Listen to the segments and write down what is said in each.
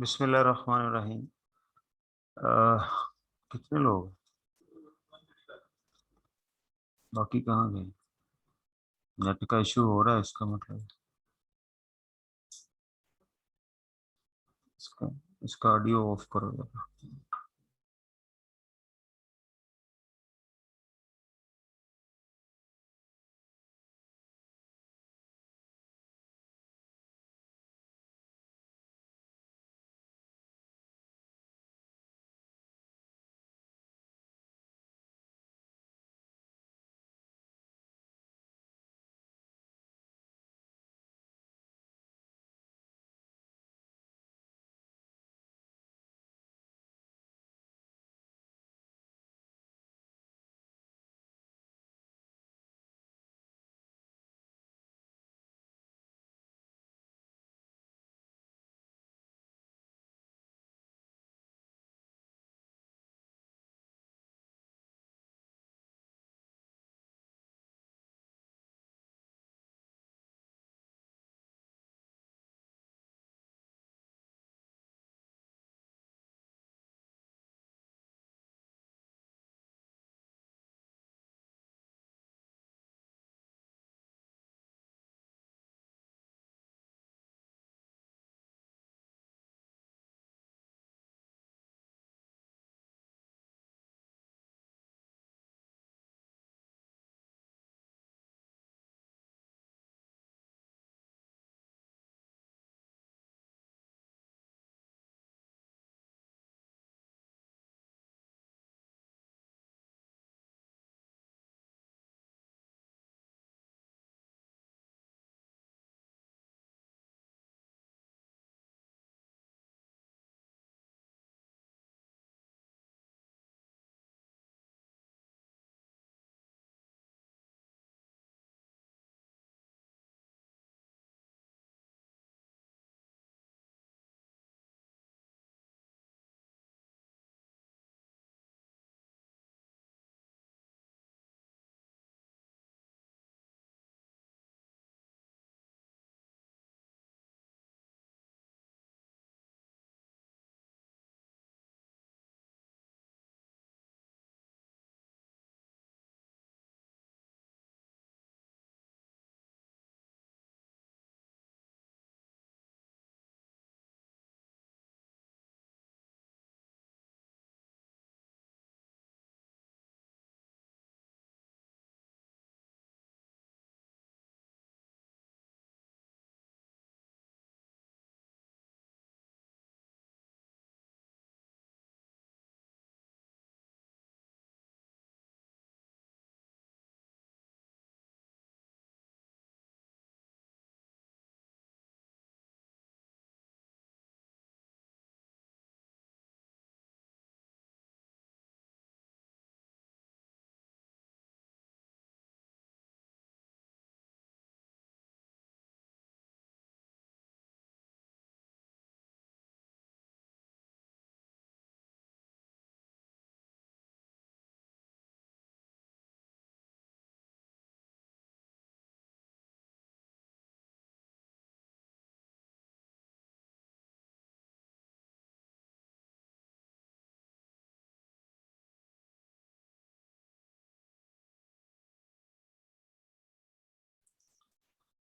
बिस्मिल्लाहिर्रहमानिर्रहीम। कितने लोग बाकी कहाँ गए? नेट का इशू हो रहा है इसका मतलब। इसका इसका ऑडियो ऑफ करो जरा।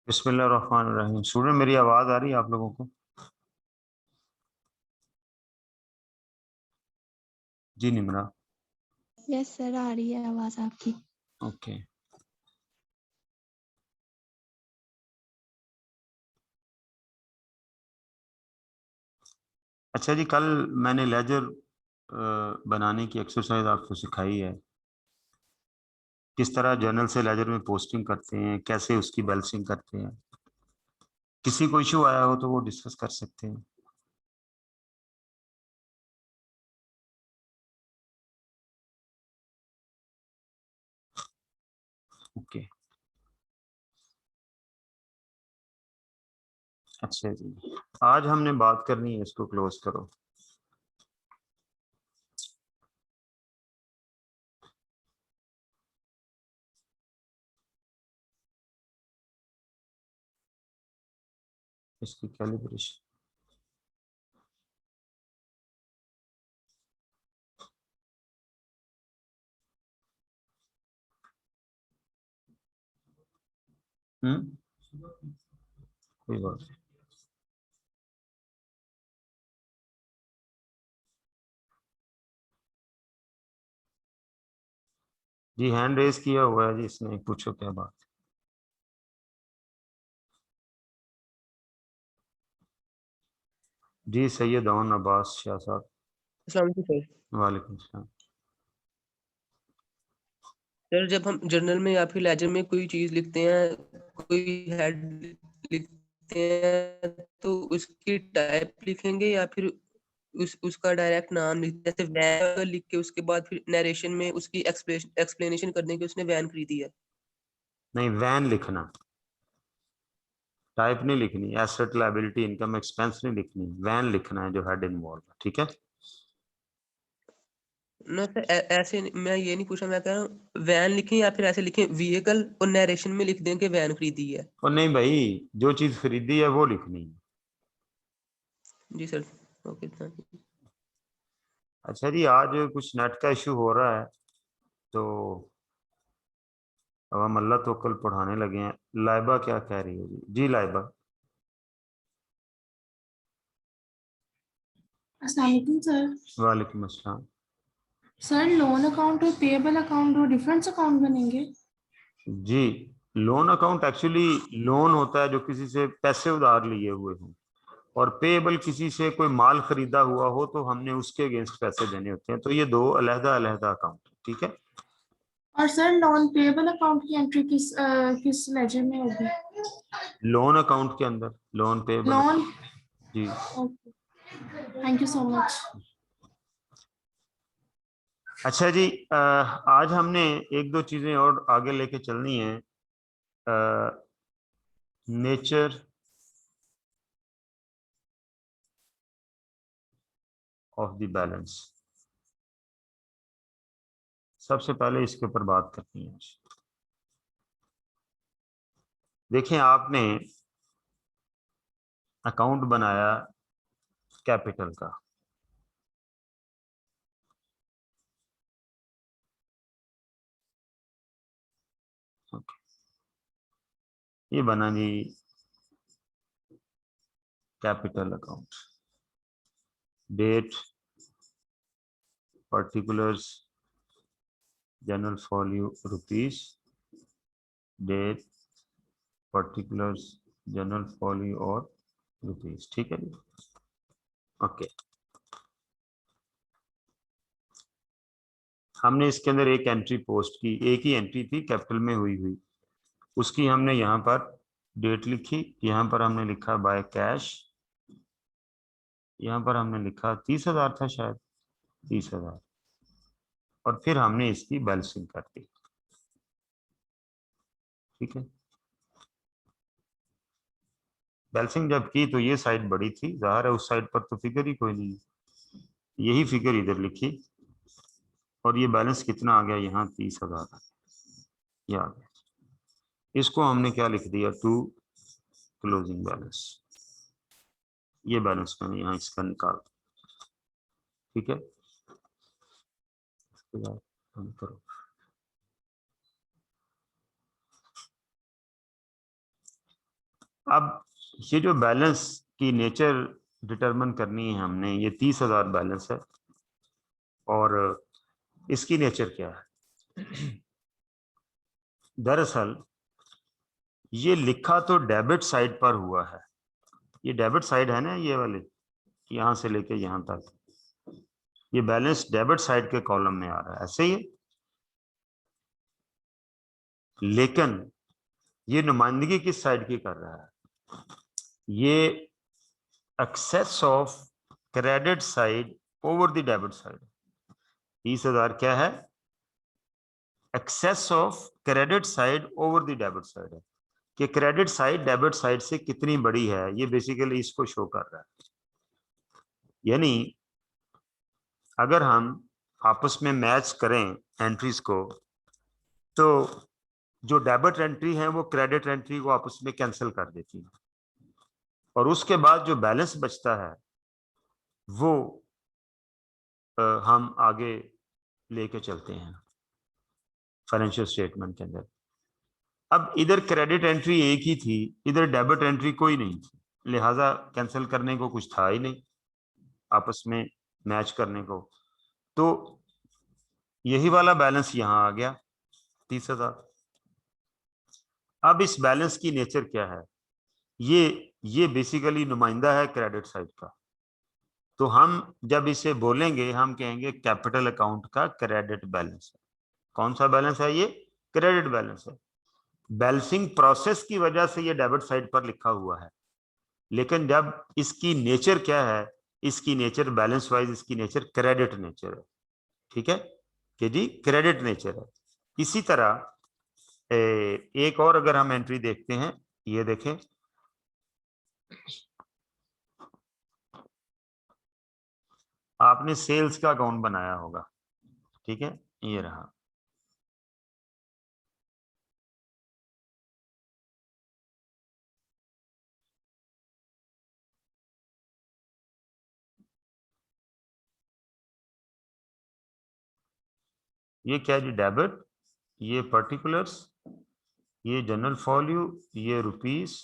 बिस्मिल्लाहिर्रहमानिर्रहीम। स्टूडेंट, मेरी आवाज आ रही है आप लोगों को? जी निमरा। यस सर, आ रही है आवाज आपकी। ओके। अच्छा जी, कल मैंने लेजर बनाने की एक्सरसाइज आपको सिखाई है। किस तरह जर्नल से लेजर में पोस्टिंग करते हैं, कैसे उसकी बैलेंसिंग करते हैं। किसी को इशू आया हो तो वो डिस्कस कर सकते हैं। ओके। अच्छा जी, आज हमने बात करनी है, इसको क्लोज करो। इसकी कैलिब्रेशन। कोई बात नहीं। जी हैंड रेज किया हुआ है जी इसने, पूछो क्या बात। जी सैयद ओन अब्बास शाह साहब। अस्सलाम वालेकुम सर। वालेकुम सलाम। सर जब हम जर्नल में या फिर लेजर में कोई चीज लिखते हैं, कोई हेड लिखते हैं, तो उसकी टाइप लिखेंगे या फिर उसका डायरेक्ट नाम लिखते हैं? जैसे वैन लिख के उसके बाद फिर नरेशन में उसकी एक्सप्लेनेशन करने के उसने वैन खरीदी है। नहीं, वैन लिखना, टाइप नहीं लिखनी। एसेट, लायबिलिटी, इनकम, एक्सपेंस नहीं लिखनी, वैन लिखना है जो हेड इन्वॉल्व है। ठीक है। ना सर, ऐसे मैं ये नहीं पूछा, मैं कह रहा हूँ वैन लिखें या फिर ऐसे लिखें व्हीकल और नरेशन में लिख दें कि वैन खरीदी है। और नहीं भाई, जो चीज खरीदी है वो लिखनी है। जी सर। Okay thank you. अच्छा जी, आज कुछ नेट का इशू हो रहा है, तो अब हम अल्लाह तो कल पढ़ाने लगे हैं। लाइबा क्या कह रही है? जी लाइबा। अस्सलाम वालेकुम सर। वालेकुम अस्सलाम। सर लोन अकाउंट और पेएबल अकाउंट दो डिफरेंट अकाउंट बनेंगे? जी, लोन अकाउंट एक्चुअली लोन होता है जो किसी से पैसे उधार लिए हुए हों, और पेएबल किसी से कोई माल खरीदा हुआ हो तो हमने उसके अगेंस्ट पैसे देने होते हैं। तो ये दो अलहदा अलहदा अकाउंट है। ठीक है। और सर नॉन पेएबल अकाउंट की एंट्री किस लेजर में होगी? लोन अकाउंट के अंदर लोन पेएबल। लोन। जी। Okay, thank you so much. अच्छा जी, आज हमने एक दो चीजें और आगे लेके चलनी है। नेचर ऑफ द बैलेंस, सबसे पहले इसके ऊपर बात करनी है। देखें, आपने अकाउंट बनाया कैपिटल का। ओके। ये बना जी capital account. Date, particulars, general folio rupees, date, particulars, general folio और रुपीस। ठीक है जी। ओके। हमने इसके अंदर एक एंट्री पोस्ट की, एक ही एंट्री थी कैपिटल में हुई हुई, उसकी हमने यहाँ पर डेट लिखी, यहाँ पर हमने लिखा बाय कैश, यहाँ पर हमने लिखा 30,000 था शायद, 30,000, और फिर हमने इसकी बैलेंसिंग कर दी। ठीक है। बैलेंसिंग जब की तो ये साइड बड़ी थी, जाहिर है उस साइड पर तो फिगर ही कोई नहीं, यही फिगर इधर लिखी, और ये बैलेंस कितना आ गया यहाँ? 30,000 ये आ गया। इसको हमने क्या लिख दिया? To closing balance. ये बैलेंस मैंने यहाँ इसका निकाल। ठीक है। इसके बाद हम करो। अब ये जो बैलेंस की नेचर डिटरमिन करनी है हमने, ये 30,000 बैलेंस है और इसकी नेचर क्या है। दरअसल ये लिखा तो डेबिट साइड पर हुआ है, ये डेबिट साइड है ना, ये वाले यहां से लेके यहां तक, ये बैलेंस डेबिट साइड के कॉलम में आ रहा है, ऐसे ही है। लेकिन ये नुमाइंदगी किस साइड की कर रहा है, ये excess of credit side over the debit side. 30,000 क्या है, excess of credit side over the debit side है, कि क्रेडिट साइड डेबिट साइड से कितनी बड़ी है, ये बेसिकली इसको शो कर रहा है। यानी अगर हम आपस में मैच करें एंट्रीज को, तो जो डेबिट एंट्री है वो क्रेडिट एंट्री को आपस में कैंसिल कर देती है, और उसके बाद जो बैलेंस बचता है वो हम आगे लेके चलते हैं फाइनेंशियल स्टेटमेंट के अंदर। अब इधर क्रेडिट एंट्री एक ही थी, इधर डेबिट एंट्री कोई नहीं थी, लिहाजा कैंसिल करने को कुछ था ही नहीं आपस में मैच करने को, तो यही वाला बैलेंस यहां आ गया 30,000। अब इस बैलेंस की नेचर क्या है, ये बेसिकली नुमाइंदा है क्रेडिट साइड का, तो हम जब इसे बोलेंगे हम कहेंगे कैपिटल अकाउंट का क्रेडिट बैलेंस है। कौन सा बैलेंस है ये, क्रेडिट बैलेंस है। बैलेंसिंग प्रोसेस की वजह से ये डेबिट साइड पर लिखा हुआ है, लेकिन जब इसकी नेचर क्या है, इसकी नेचर बैलेंस वाइज इसकी नेचर क्रेडिट नेचर है, ठीक है कि जी क्रेडिट नेचर है। इसी तरह एक और अगर हम एंट्री देखते हैं, ये देखें, आपने सेल्स का अकाउंट बनाया होगा, ठीक है, ये रहा। ये क्या जी, डेबिट, ये पर्टिकुलर्स, ये जनरल फॉल्यू, ये रुपीस,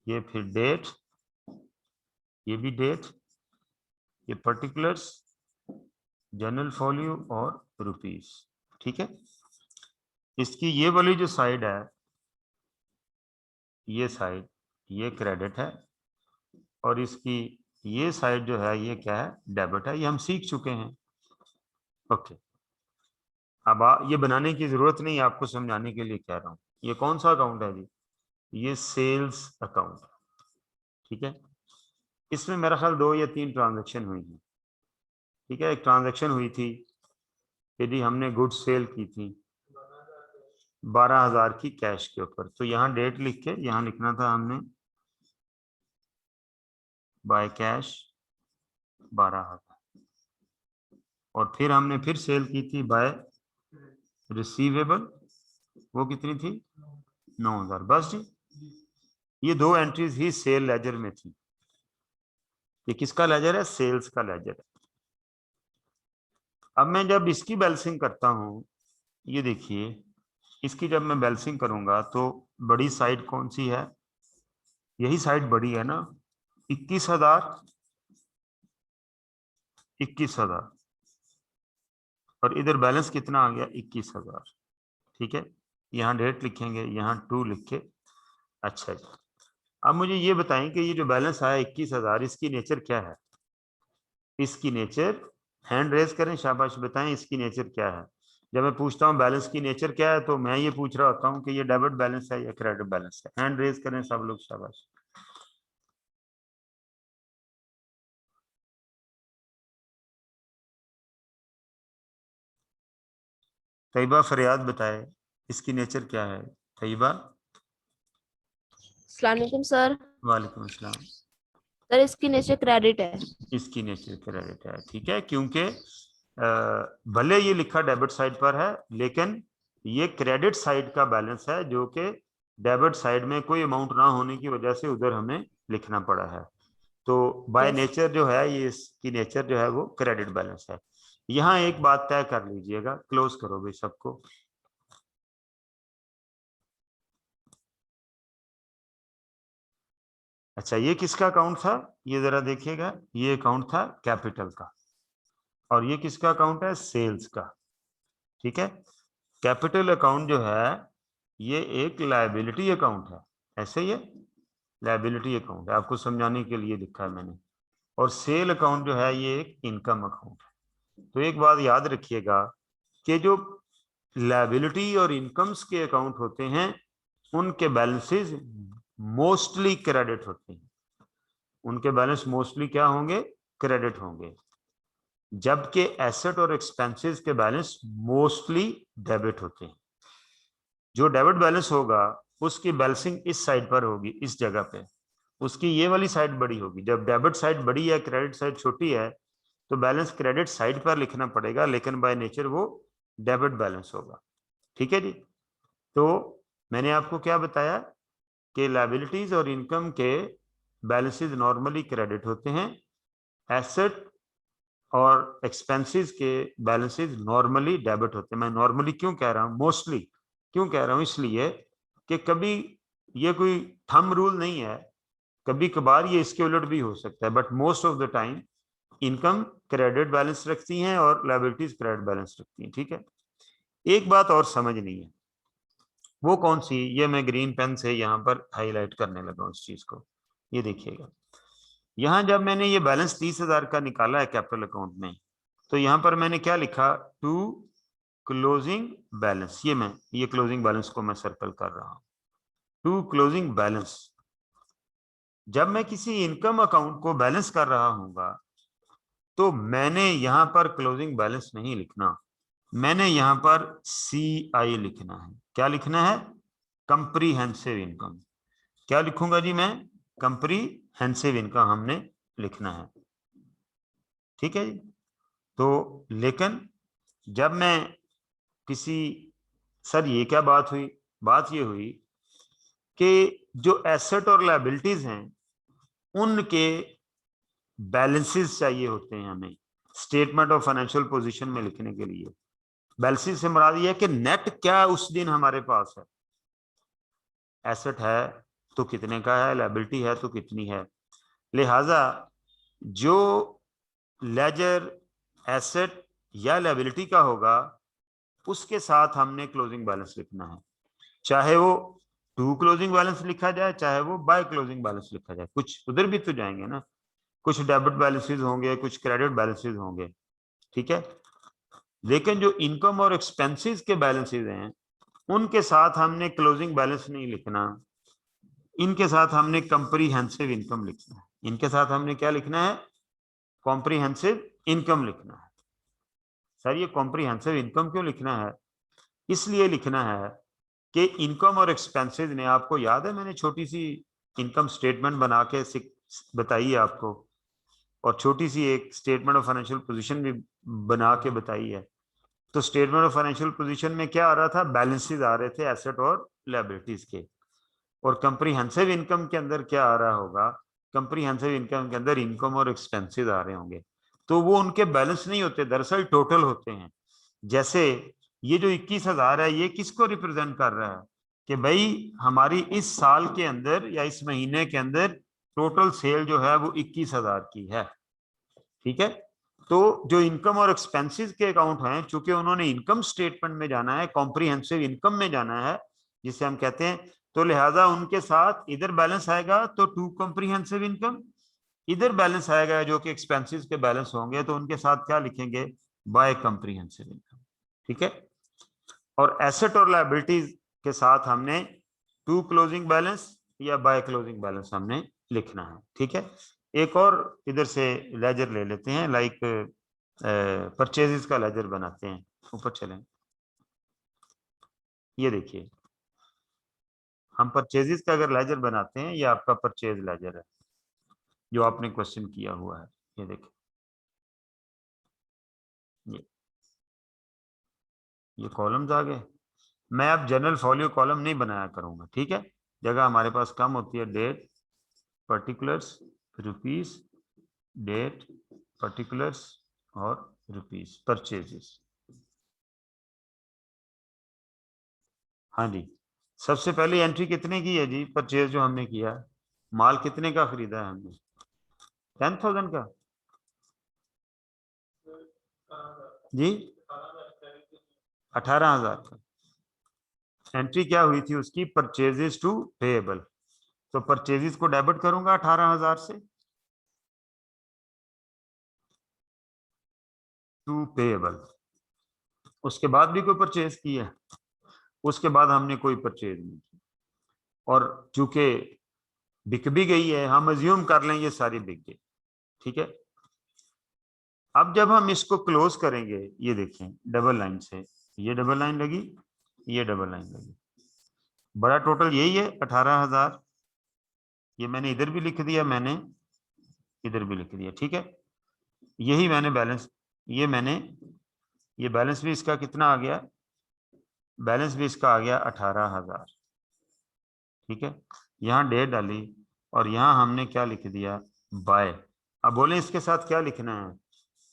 ये फिर डेट, ये भी डेट, ये पर्टिकुलर्स, जनरल फॉल्यू और रुपीस, ठीक है। इसकी ये वाली जो साइड है, ये साइड ये क्रेडिट है, और इसकी ये साइड जो है ये क्या है, डेबिट है। ये हम सीख चुके हैं, ओके। अब ये बनाने की जरूरत नहीं, आपको समझाने के लिए कह रहा हूं। ये कौन सा अकाउंट है जी, ये सेल्स अकाउंट, ठीक है। इसमें मेरा ख्याल 2 या 3 ट्रांजैक्शन हुई है, ठीक है। एक ट्रांजैक्शन हुई थी यदि हमने गुड्स सेल की थी 12,000 की कैश के ऊपर, तो यहाँ डेट लिख के यहाँ लिखना था हमने बाय कैश 12,000, और फिर हमने फिर सेल की थी बाय रिसीवेबल, वो कितनी थी 9,000, बस जी। ये 2 एंट्रीज ही सेल लेजर में थी। ये किसका लेजर है, सेल्स का लेजर है। अब मैं जब इसकी बैलेंसिंग करता हूं, ये देखिए, इसकी जब मैं बैलेंसिंग करूंगा तो बड़ी साइड कौन सी है, यही साइड बड़ी है ना, 21,000, 21,000, और इधर बैलेंस कितना आ गया 21,000, ठीक है। यहाँ डेट लिखेंगे, यहाँ 2 लिख के, अच्छा जी। अब मुझे ये बताएं कि ये जो बैलेंस आया 21,000, इसकी नेचर क्या है, इसकी नेचर, हैंड रेज करें, शाबाश, बताएं इसकी नेचर क्या है। जब मैं पूछता हूँ बैलेंस की नेचर क्या है, तो मैं ये पूछ रहा होता हूँ कि ये डेबिट बैलेंस है या क्रेडिट बैलेंस है। हैंड रेज करें सब लोग, शाबाश। तैयबा फरियाद बताए इसकी नेचर क्या है, तैयबा। अस्सलामुअलैकुम सर। वालेकुम अस्सलाम। सर इसकी नेचर क्रेडिट है। इसकी नेचर क्रेडिट है, ठीक है, क्योंकि भले ये लिखा डेबिट साइड पर है, लेकिन ये क्रेडिट साइड का बैलेंस है, जो कि डेबिट साइड में कोई अमाउंट ना होने की वजह से उधर हमें लिखना पड़ा है। तो बाय नेचर जो है, ये इसकी नेचर जो है वो क्रेडिट बैलेंस है। यहाँ एक बात तय कर लीजिएगा, क्लोज करो भाई सबको। अच्छा, ये किसका अकाउंट था, ये जरा देखिएगा, ये अकाउंट था कैपिटल का, और ये किसका अकाउंट है, सेल्स का। ठीक है, कैपिटल अकाउंट जो है ये एक लायबिलिटी अकाउंट है, ऐसे ही है, लायबिलिटी अकाउंट है, आपको समझाने के लिए लिखा है मैंने। और सेल अकाउंट जो है ये एक इनकम अकाउंट है। तो एक बात याद रखिएगा कि जो लायबिलिटी और इनकम्स के अकाउंट होते हैं उनके बैलेंसेस मोस्टली क्रेडिट होते हैं, उनके बैलेंस मोस्टली क्या होंगे, क्रेडिट होंगे, जबकि एसेट और एक्सपेंसेस के बैलेंस मोस्टली डेबिट होते हैं। जो डेबिट बैलेंस होगा उसकी बैलेंसिंग इस साइड पर होगी, इस जगह पे, उसकी ये वाली साइड बड़ी होगी। जब डेबिट साइड बड़ी है, क्रेडिट साइड छोटी है, तो बैलेंस क्रेडिट साइड पर लिखना पड़ेगा, लेकिन बाय नेचर वो डेबिट बैलेंस होगा। ठीक है जी। तो मैंने आपको क्या बताया कि लायबिलिटीज और इनकम के बैलेंसेस नॉर्मली क्रेडिट होते हैं, एसेट और एक्सपेंसेस के बैलेंसेस नॉर्मली डेबिट होते हैं। मैं नॉर्मली क्यों कह रहा हूं, मोस्टली क्यों कह रहा हूं, इसलिए कि कभी ये कोई थंब रूल नहीं है, कभी कभार ये इसके उलट भी हो सकता है, but most of the time income credit balance रखती हैं और लायबिलिटीज क्रेडिट बैलेंस रखती हैं। ठीक है, एक बात और समझनी है, वो कौन सी, ये मैं ग्रीन पेन से यहाँ पर हाईलाइट करने लगा हूं इस चीज को। ये देखिएगा, यहां जब मैंने ये बैलेंस 30,000 का निकाला है कैपिटल अकाउंट में, तो यहां पर मैंने क्या लिखा, टू क्लोजिंग बैलेंस। ये क्लोजिंग बैलेंस को मैं सर्कल कर रहा हूं, टू क्लोजिंग बैलेंस। जब मैं किसी इनकम अकाउंट को बैलेंस कर रहा हूंगा तो मैंने यहां पर क्लोजिंग बैलेंस नहीं लिखना, मैंने यहां पर CI लिखना है। क्या लिखना है, कंप्रीहेंसिव इनकम। क्या लिखूंगा जी मैं, कंप्रीहेंसिव इनकम हमने लिखना है। ठीक है जी। तो लेकिन जब मैं किसी, सर ये क्या बात हुई, बात ये हुई कि जो एसेट और लायबिलिटीज हैं उनके बैलेंसेस चाहिए होते हैं हमें स्टेटमेंट ऑफ फाइनेंशियल पोजीशन में लिखने के लिए। बैलेंसेस से मुराद ये है कि नेट क्या उस दिन हमारे पास है, एसेट है तो कितने का है, लायबिलिटी है तो कितनी है। लिहाजा जो लेजर एसेट या लायबिलिटी का होगा उसके साथ हमने क्लोजिंग बैलेंस लिखना है, चाहे वो टू क्लोजिंग बैलेंस लिखा जाए चाहे वो बाय क्लोजिंग बैलेंस लिखा जाए। कुछ उधर भी तो जाएंगे ना, कुछ डेबिट बैलेंसेस होंगे, कुछ क्रेडिट बैलेंसेस होंगे। ठीक है, लेकिन जो इनकम और एक्सपेंसेस के बैलेंसेस हैं उनके साथ हमने क्लोजिंग बैलेंस नहीं लिखना, इनके साथ हमने कंप्रीहेंसिव इनकम लिखना है। इनके साथ हमने क्या लिखना है, कॉम्प्रीहेंसिव इनकम लिखना है। सर ये कॉम्प्रीहेंसिव इनकम क्यों लिखना है, इसलिए लिखना है कि इनकम और एक्सपेंसेस ने, आपको याद है मैंने छोटी सी इनकम स्टेटमेंट बना के बताई है आपको, और छोटी सी एक स्टेटमेंट ऑफ फाइनेंशियल पोजीशन भी बना के बताई है। तो स्टेटमेंट ऑफ फाइनेंशियल पोजीशन में क्या आ रहा था, बैलेंसेस आ रहे थे एसेट और लायबिलिटीज के, और कंप्रीहेंसिव इनकम के अंदर क्या आ रहा होगा, कंप्रीहेंसिव इनकम के अंदर इनकम और एक्सपेंसेस आ रहे होंगे। तो वो उनके बैलेंस नहीं होते, दरअसल टोटल होते हैं। जैसे ये जो 21,000 है ये किसको रिप्रेजेंट कर रहा है कि भाई हमारी इस साल के अंदर या इस महीने के अंदर टोटल सेल जो है वो 21,000 की है। ठीक है, तो जो इनकम और एक्सपेंसेस के अकाउंट हैं, चूंकि उन्होंने इनकम स्टेटमेंट में जाना है, कॉम्प्रीहेंसिव इनकम में जाना है जिसे हम कहते हैं, तो लिहाजा उनके साथ इधर बैलेंस आएगा तो टू कॉम्प्रीहेंसिव इनकम, इधर बैलेंस आएगा जो कि एक्सपेंसेस के बैलेंस होंगे, तो उनके साथ क्या लिखेंगे, बाय कॉम्प्रीहेंसिव इनकम। ठीक है, और एसेट और लायबिलिटीज के साथ हमने टू क्लोजिंग बैलेंस या बाय क्लोजिंग बैलेंस हमने लिखना है। ठीक है, एक और इधर से लेजर ले लेते हैं, लाइक परचेजेस का लेजर बनाते हैं। ऊपर चलें, ये देखिए हम परचेजेस का अगर लेजर बनाते हैं, ये आपका परचेज लेजर है जो आपने क्वेश्चन किया हुआ है। ये देखिए, ये कॉलम्स आ गए। मैं अब जनरल फॉलियो कॉलम नहीं बनाया करूंगा, ठीक है, जगह हमारे पास कम होती है। Date, particulars, rupees, date, particulars और रुपीस, परचेजेस। हाँ जी, सबसे पहले एंट्री कितने की है जी, परचेज जो हमने किया, माल कितने का खरीदा है हमने? 10,000 का जी, 18,000 का। एंट्री क्या हुई थी उसकी? Purchases to payable. तो परचेजेस को डेबिट करूंगा 18,000 से टू पेएबल। उसके बाद भी कोई परचेज किया? उसके बाद हमने कोई परचेज नहीं की। और चूंकि बिक भी गई है, हम अज्यूम कर लें ये सारी बिक गई, ठीक है। अब जब हम इसको क्लोज करेंगे, ये देखें डबल लाइन से, ये डबल लाइन लगी, ये डबल लाइन लगी, बड़ा टोटल यही है 18,000। ये मैंने इधर भी लिख दिया, मैंने इधर भी लिख दिया, ठीक है। यही मैंने बैलेंस, ये बैलेंस भी इसका कितना आ गया? बैलेंस भी इसका आ गया 18,000, ठीक है। यहाँ डेट डाली और यहाँ हमने क्या लिख दिया? बाय। अब बोले इसके साथ क्या लिखना है?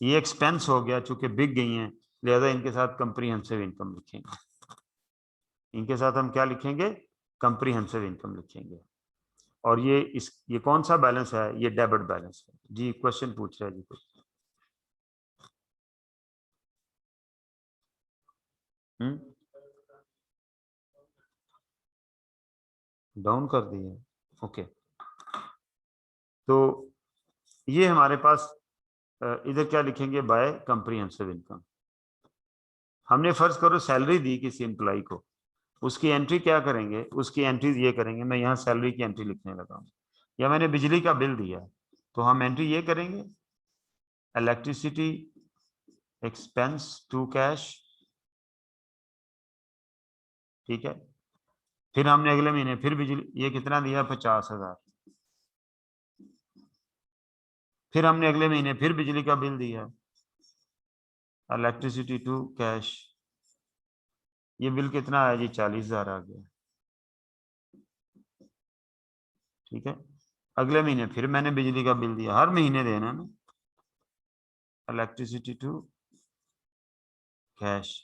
ये एक्सपेंस हो गया, चूंकि बिक गई हैं, लिहाजा इनके साथ कंप्रीहेंसिव इनकम लिखेंगे। इनके साथ हम क्या लिखेंगे? कंप्रीहेंसिव इनकम लिखेंगे। और ये कौन सा बैलेंस है? ये डेबिट बैलेंस है जी। क्वेश्चन पूछ रहा है जी कुछ। डाउन कर दिए, ओके। तो ये हमारे पास इधर क्या लिखेंगे? By comprehensive income. हमने फर्ज करो सैलरी दी किसी एम्प्लॉय को, उसकी एंट्री क्या करेंगे? उसकी एंट्री ये करेंगे, मैं यहाँ सैलरी की एंट्री लिखने लगा हूँ। या मैंने बिजली का बिल दिया, तो हम एंट्री ये करेंगे, इलेक्ट्रिसिटी एक्सपेंस टू कैश, ठीक है। फिर हमने अगले महीने फिर बिजली, ये कितना दिया? 50,000। फिर हमने अगले महीने फिर बिजली का बिल दिया, इलेक्ट्रिसिटी टू कैश, ये बिल कितना आया जी? 40,000 आ गया, ठीक है। अगले महीने फिर मैंने बिजली का बिल दिया, हर महीने देना ना, इलेक्ट्रिसिटी टू कैश,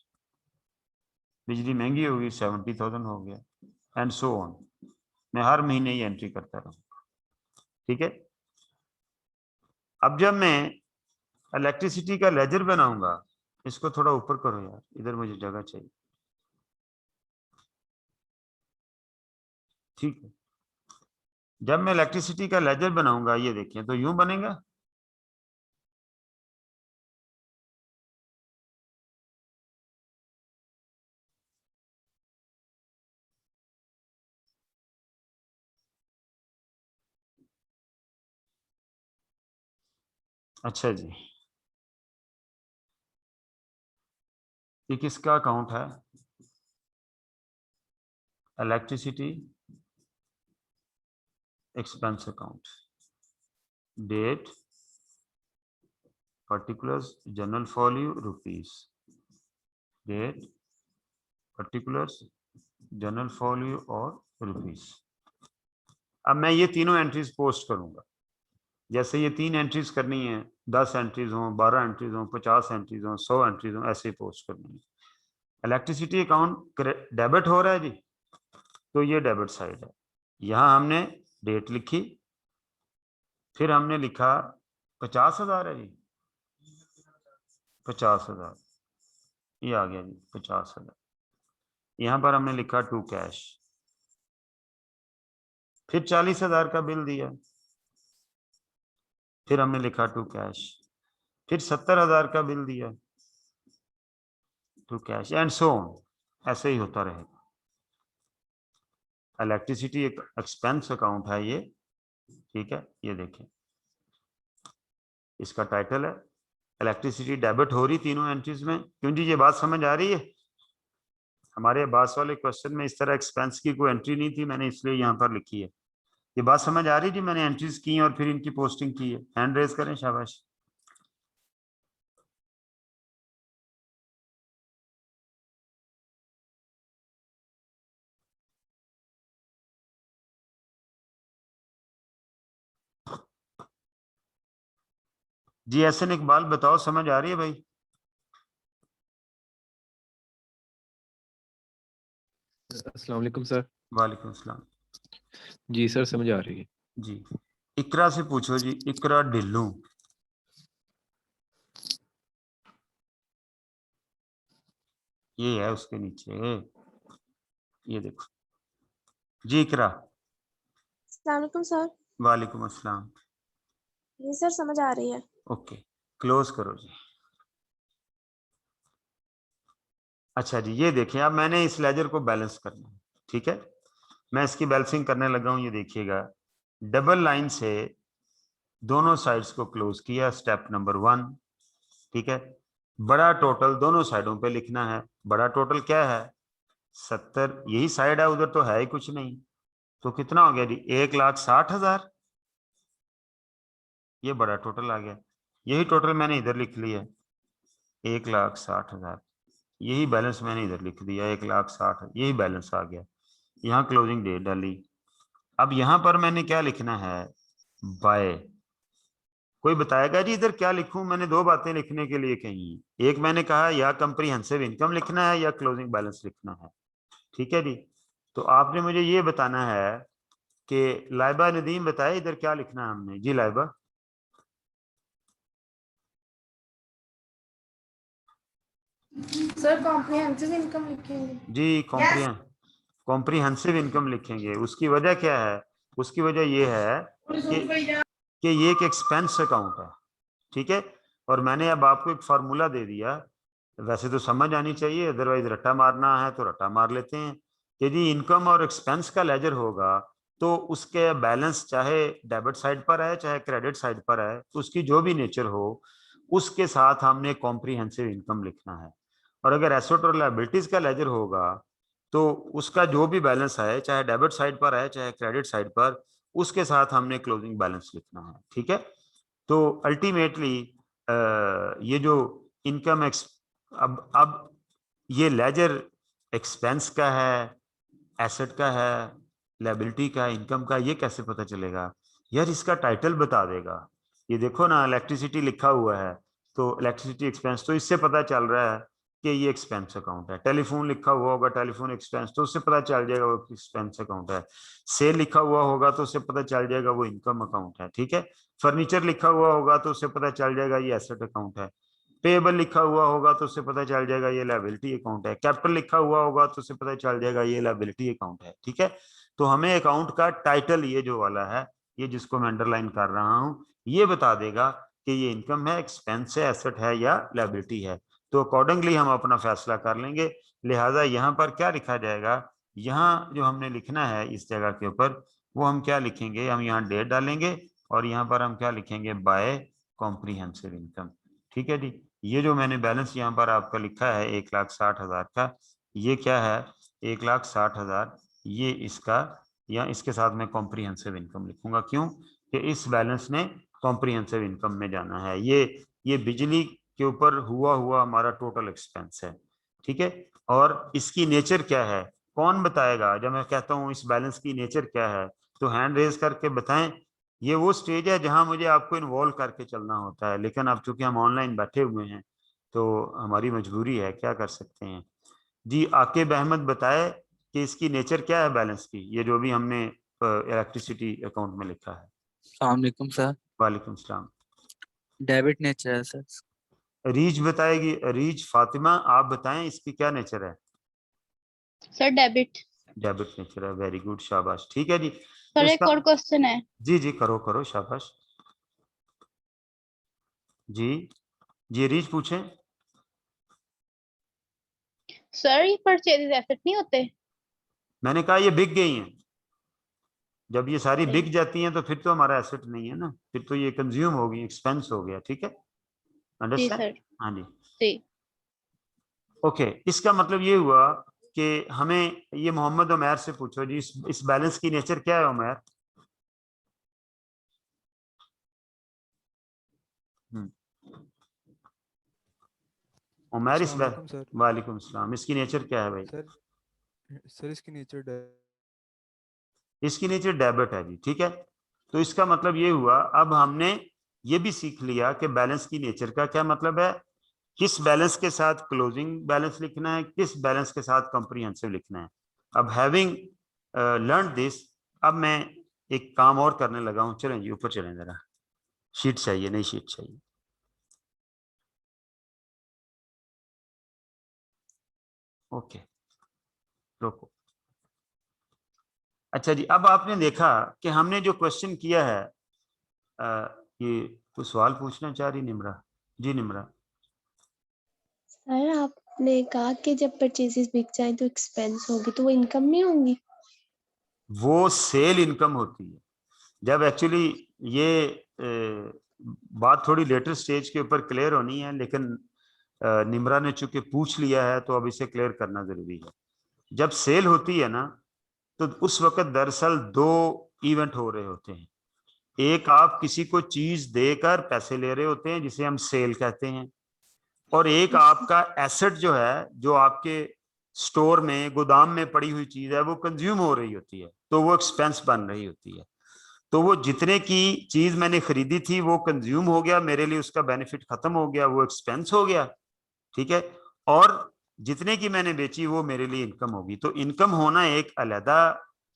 बिजली महंगी होगी 70,000 हो गया, एंड सो ऑन। मैं हर महीने ही एंट्री करता रहूं, ठीक है। अब जब मैं इलेक्ट्रिसिटी का लेजर बनाऊंगा, इसको थोड़ा ऊपर करो यार, इधर मुझे जगह चाहिए, ठीक है। जब मैं इलेक्ट्रिसिटी का लेजर बनाऊंगा, ये देखिए, तो यूं बनेगा, अच्छा जी। ये किसका अकाउंट है? Electricity expense account, date, particulars, journal folio rupees, date, particulars, journal folio और रुपीस। अब मैं ये तीनों एंट्रीज पोस्ट करूंगा। जैसे ये 3 एंट्रीज करनी है, 10 एंट्रीज हों, 12 एंट्रीज हों, 50 एंट्रीज हों, 100 एंट्रीज हों, ऐसे ही पोस्ट करनी है। इलेक्ट्रिसिटी अकाउंट डेबिट हो रहा है जी, तो ये डेबिट साइड है। यहाँ हमने डेट लिखी, फिर हमने लिखा 50,000 है जी, 50,000, ये आ गया जी 50,000। यहाँ पर हमने लिखा टू कैश, फिर 40,000 का बिल दिया, फिर हमने लिखा टू कैश, फिर 70,000 का बिल दिया to cash, and so on, ऐसे ही होता रहेगा। इलेक्ट्रिसिटी एक एक्सपेंस अकाउंट है ये, ठीक है। ये देखें, इसका टाइटल है इलेक्ट्रिसिटी डेबिट हो रही तीनों एंट्रीज में। क्यों जी, ये बात समझ आ रही है? हमारे बास वाले क्वेश्चन में इस तरह एक्सपेंस की कोई एंट्री नहीं थी, मैंने इसलिए यहाँ पर लिखी है। ये बात समझ आ रही जी? मैंने एंट्रीज की और फिर इनकी पोस्टिंग की है। हैंड रेज करें, शाबाश। जी एहसन इकबाल, बताओ, समझ आ रही है भाई? अस्सलाम वालेकुम सर। वालेकुम सलाम। जी सर, समझ आ रही है। जी इकरा से पूछो जी, इकरा ढिल्लू। ये है उसके नीचे, ये देखो जी इकरा। अस्सलामुअलैकुम सर। वालेकुम अस्सलाम। जी सर समझ आ रही है। ओके क्लोज करो जी। अच्छा जी ये देखिए, अब मैंने इस लेजर को बैलेंस करना है, ठीक है। मैं इसकी बैलेंसिंग करने लगा हूं, ये देखिएगा। डबल लाइन से दोनों साइड्स को क्लोज किया, स्टेप नंबर 1, ठीक है। बड़ा टोटल दोनों साइडों पे लिखना है। बड़ा टोटल क्या है? 70, यही साइड है, उधर तो है ही कुछ नहीं। तो कितना हो गया जी? 1,60,000। ये बड़ा टोटल आ गया। यही टोटल मैंने इधर लिख लिया, 1,60,000। यही बैलेंस मैंने इधर लिख दिया, 1,60,000, यही बैलेंस आ गया। यहाँ क्लोजिंग डेट डाली। अब यहाँ पर मैंने क्या लिखना है? बाय। कोई बताएगा जी इधर क्या लिखूं? मैंने दो बातें लिखने के लिए कही। एक मैंने कहा या कंप्रीहेंसिव इनकम लिखना है या क्लोजिंग बैलेंस लिखना है, ठीक है जी। तो आपने मुझे ये बताना है कि लाइबा नदीम बताए इधर क्या लिखना है हमने। जी लाइबा। सर कॉम्प्रिहेंसिव इनकम लिखेंगे। जी कॉम्प्रीहेंसिव इनकम लिखेंगे। उसकी वजह क्या है? उसकी वजह ये है कि ये एक एक्सपेंस अकाउंट है, ठीक है। और मैंने अब आपको एक फार्मूला दे दिया, वैसे तो समझ आनी चाहिए, अदरवाइज रट्टा मारना है तो रट्टा मार लेते हैं। कि जी इनकम और एक्सपेंस का लेजर होगा तो उसके बैलेंस चाहे डेबिट साइड पर है चाहे क्रेडिट साइड पर है, तो उसकी जो भी नेचर हो उसके साथ हमने कॉम्प्रीहेंसिव इनकम लिखना है। और अगर एसेट और लायबिलिटीज का लेजर होगा तो उसका जो भी बैलेंस है चाहे डेबिट साइड पर है चाहे क्रेडिट साइड पर, उसके साथ हमने क्लोजिंग बैलेंस लिखना है, ठीक है। तो अल्टीमेटली ये जो इनकम अब ये लेजर एक्सपेंस का है, एसेट का है, लायबिलिटी का, इनकम का, ये कैसे पता चलेगा? यार इसका टाइटल बता देगा। ये देखो ना, इलेक्ट्रिसिटी लिखा हुआ है तो इलेक्ट्रिसिटी एक्सपेंस, तो इससे पता चल रहा है कि ये एक्सपेंस अकाउंट है। टेलीफोन लिखा हुआ होगा, टेलीफोन एक्सपेंस, तो उससे पता चल जाएगा वो एक्सपेंस अकाउंट है। सेल लिखा हुआ होगा तो उससे पता चल जाएगा वो इनकम अकाउंट है, ठीक है। फर्नीचर लिखा हुआ होगा तो उससे पता चल जाएगा ये एसेट अकाउंट है। पेएबल लिखा हुआ होगा तो उससे पता चल जाएगा ये लायबिलिटी अकाउंट है। कैपिटल लिखा हुआ होगा तो उससे पता चल जाएगा ये लायबिलिटी अकाउंट है, ठीक है। तो हमें अकाउंट का टाइटल ये जो वाला है, ये जिसको मैं अंडरलाइन कर रहा हूं, ये बता देगा कि ये इनकम है, एक्सपेंस है, एसेट है या लायबिलिटी है। तो अकॉर्डिंगली हम अपना फैसला कर लेंगे। लिहाजा यहाँ पर क्या लिखा जाएगा? यहाँ जो हमने लिखना है इस जगह के ऊपर, वो हम क्या लिखेंगे? हम यहाँ डेट डालेंगे और यहाँ पर हम क्या लिखेंगे? बाय कॉम्प्रीहेंसिव इनकम, ठीक है जी। ये जो मैंने बैलेंस यहाँ पर आपका लिखा है 1,60,000 का, ये क्या है? 1,60,000, ये इसका, या इसके साथ मैं कॉम्प्रीहेंसिव इनकम लिखूंगा। क्यों? कि इस बैलेंस ने कॉम्प्रीहेंसिव इनकम में जाना है। ये बिजली के ऊपर हुआ हमारा टोटल एक्सपेंस है, ठीक है। और इसकी नेचर क्या है? कौन बताएगा जब मैं कहता हूँ इस बैलेंस की नेचर क्या है? तो हैंड रेज करके बताएं। ये वो स्टेज है जहां मुझे आपको इन्वॉल्व करके चलना होता है, लेकिन अब चूंकि हम ऑनलाइन बैठे हुए हैं तो हमारी मजबूरी है, क्या कर सकते हैं। जी आकिब अहमद बताए कि इसकी नेचर क्या है बैलेंस की, ये जो भी हमने इलेक्ट्रिसिटी अकाउंट में लिखा है। अस्सलाम वालेकुम सर। वालेकुम सलाम। डेबिट नेचर है सर। रीच बताएगी, रीच फातिमा आप बताएं इसकी क्या नेचर है? Sir debit. डेबिट नेचर है, वेरी गुड, शाबाश, ठीक है जी। सर एक इसका और क्वेश्चन है। जी जी करो करो, शाबाश। जी जी रीच पूछें। सर ये परचेज एसेट नहीं होते? मैंने कहा ये बिक गई हैं। जब ये सारी जी। बिक जाती हैं तो फिर तो हमारा एसेट नहीं है ना, फिर तो ये कंज्यूम होगी, एक्सपेंस हो गया, ठीक है। जी अंडरस्टैंड? सर। हाँ जी। जी। ओके इसका मतलब ये हुआ कि हमें ये मोहम्मद उमैर से पूछो जी, इस बैलेंस की नेचर क्या है उमैर? उमैर इस अस्सलाम वालेकुम सर। वालेकुम सलाम, इसकी नेचर क्या है भाई? सर इसकी नेचर इसकी नेचर डेबिट है जी, ठीक है। तो इसका मतलब ये हुआ, अब हमने ये भी सीख लिया कि बैलेंस की नेचर का क्या मतलब है, किस बैलेंस के साथ क्लोजिंग बैलेंस लिखना है, किस बैलेंस के साथ कॉम्प्रिहेंसिव लिखना है। अब हैविंग लर्न दिस, अब मैं एक काम और करने लगा हूँ। चलें जी ऊपर चलें, जरा शीट चाहिए, नई शीट चाहिए। ओके रोको। अच्छा जी, अब आपने देखा कि हमने जो क्वेश्चन किया है, ये कोई सवाल पूछना चाह रही निम्रा? जी निम्रा। सर आपने कहा कि जब परचेजेस बिक जाए तो एक्सपेंस होगी, तो वो इनकम नहीं होंगी? वो सेल इनकम होती है। जब एक्चुअली ये बात थोड़ी लेटर स्टेज के ऊपर क्लियर होनी है, लेकिन निम्रा ने चूंकि पूछ लिया है तो अब इसे क्लियर करना जरूरी है। जब सेल होती है ना, तो उस वक्त दरअसल दो इवेंट हो रहे होते हैं। एक, आप किसी को चीज देकर पैसे ले रहे होते हैं जिसे हम सेल कहते हैं, और एक आपका एसेट जो है, जो आपके स्टोर में गोदाम में पड़ी हुई चीज है, वो कंज्यूम हो रही होती है, तो वो एक्सपेंस बन रही होती है। तो वो जितने की चीज मैंने खरीदी थी वो कंज्यूम हो गया, मेरे लिए उसका बेनिफिट खत्म हो गया, वो एक्सपेंस हो गया, ठीक है। और जितने की मैंने बेची वो मेरे लिए इनकम होगी। तो इनकम होना एक अलग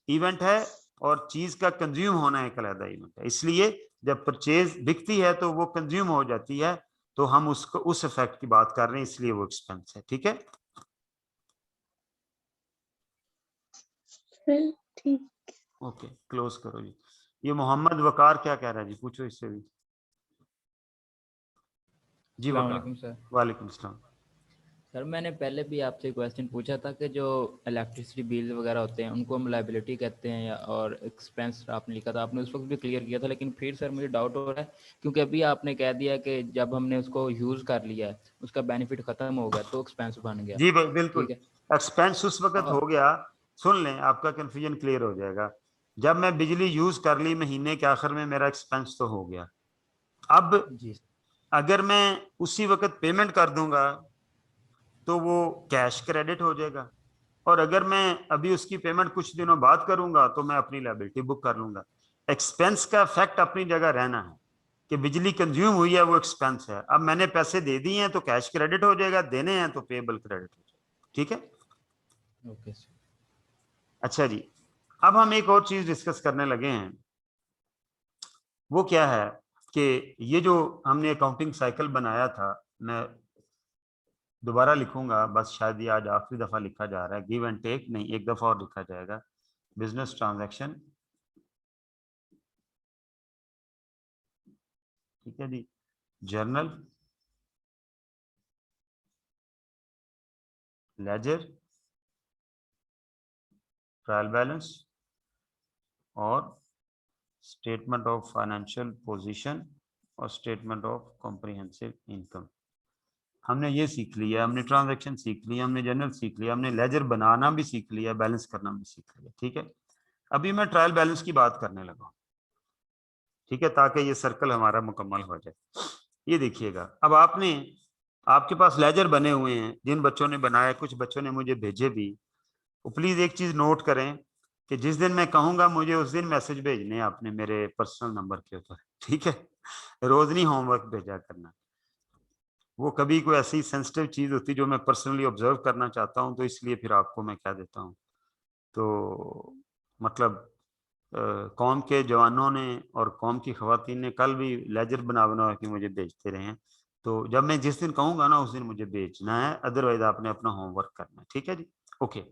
इवेंट है और चीज का कंज्यूम होना एक अलग इवेंट है। इसलिए जब परचेज बिकती है तो वो कंज्यूम हो जाती है, तो हम उसको उस इफेक्ट की बात कर रहे हैं, इसलिए वो एक्सपेंस है, ठीक है। ठीक। ओके क्लोज करो जी। ये मोहम्मद वकार क्या कह रहा है जी, पूछो इससे भी। जी अस्सलाम वकार। वालेकुम सर। वालेकुम सलाम। सर मैंने पहले भी आपसे क्वेश्चन पूछा था कि जो इलेक्ट्रिसिटी बिल वगैरह होते हैं उनको हम लाइबिलिटी कहते हैं, या और एक्सपेंस आपने लिखा था, आपने उस वक्त भी क्लियर किया था, लेकिन फिर सर मुझे डाउट हो रहा है क्योंकि अभी आपने कह दिया कि जब हमने उसको यूज़ कर लिया है उसका बेनिफिट ख़त्म हो गया तो एक्सपेंस बन गया। जी बिल्कुल, ठीक है। एक्सपेंस उस वक्त हो गया। सुन लें, आपका कंफ्यूजन क्लियर हो जाएगा। जब मैं बिजली यूज कर ली महीने के आखिर में, मेरा एक्सपेंस तो हो गया। अब जी अगर मैं उसी वक्त पेमेंट कर दूंगा तो वो कैश क्रेडिट हो जाएगा, और अगर मैं अभी उसकी पेमेंट कुछ दिनों बाद करूंगा तो मैं अपनी लायबिलिटी बुक कर लूंगा। एक्सपेंस का फैक्ट अपनी जगह रहना है कि बिजली कंज्यूम हुई है वो एक्सपेंस है। अब मैंने पैसे दे दिए हैं तो कैश क्रेडिट हो जाएगा, देने हैं तो पेबल क्रेडिट हो जाएगा, ठीक है। Okay sir. अच्छा जी, अब हम एक और चीज डिस्कस करने लगे हैं। वो क्या है कि ये जो हमने अकाउंटिंग साइकिल बनाया था, मैं दोबारा लिखूंगा, बस शायद ये आज आखिरी दफा लिखा जा रहा है। गिव एंड टेक नहीं, एक दफा और लिखा जाएगा। बिजनेस ट्रांजैक्शन, ठीक है जी। जर्नल, लेजर, ट्रायल बैलेंस और स्टेटमेंट ऑफ फाइनेंशियल पोजीशन और स्टेटमेंट ऑफ कॉम्प्रिहेंसिव इनकम। हमने ये सीख लिया, हमने ट्रांजैक्शन सीख लिया, हमने जर्नल सीख लिया, हमने लेजर बनाना भी सीख लिया, बैलेंस करना भी सीख लिया, ठीक है। अभी मैं ट्रायल बैलेंस की बात करने लगा, ठीक है, ताकि ये सर्कल हमारा मुकम्मल हो जाए। ये देखिएगा, अब आपके पास लेजर बने हुए हैं, जिन बच्चों ने बनाया, कुछ बच्चों ने मुझे भेजे भी। तो प्लीज एक चीज नोट करें कि जिस दिन मैं कहूंगा मुझे उस दिन मैसेज भेजने हैं आपने मेरे पर्सनल नंबर के ऊपर, ठीक है। रोज नहीं होमवर्क भेजा करना। वो कभी कोई ऐसी सेंसिटिव चीज होती जो मैं पर्सनली ऑब्जर्व करना चाहता हूं, तो इसलिए फिर आपको मैं कह देता हूं। तो मतलब कौम के जवानों ने और कौम की खवातीन ने कल भी लेजर बना बना के मुझे भेजते रहे हैं। तो जब मैं जिस दिन कहूंगा ना उस दिन मुझे भेजना है, अदरवाइज आपने अपना होमवर्क करना है, ठीक है जी। ओके,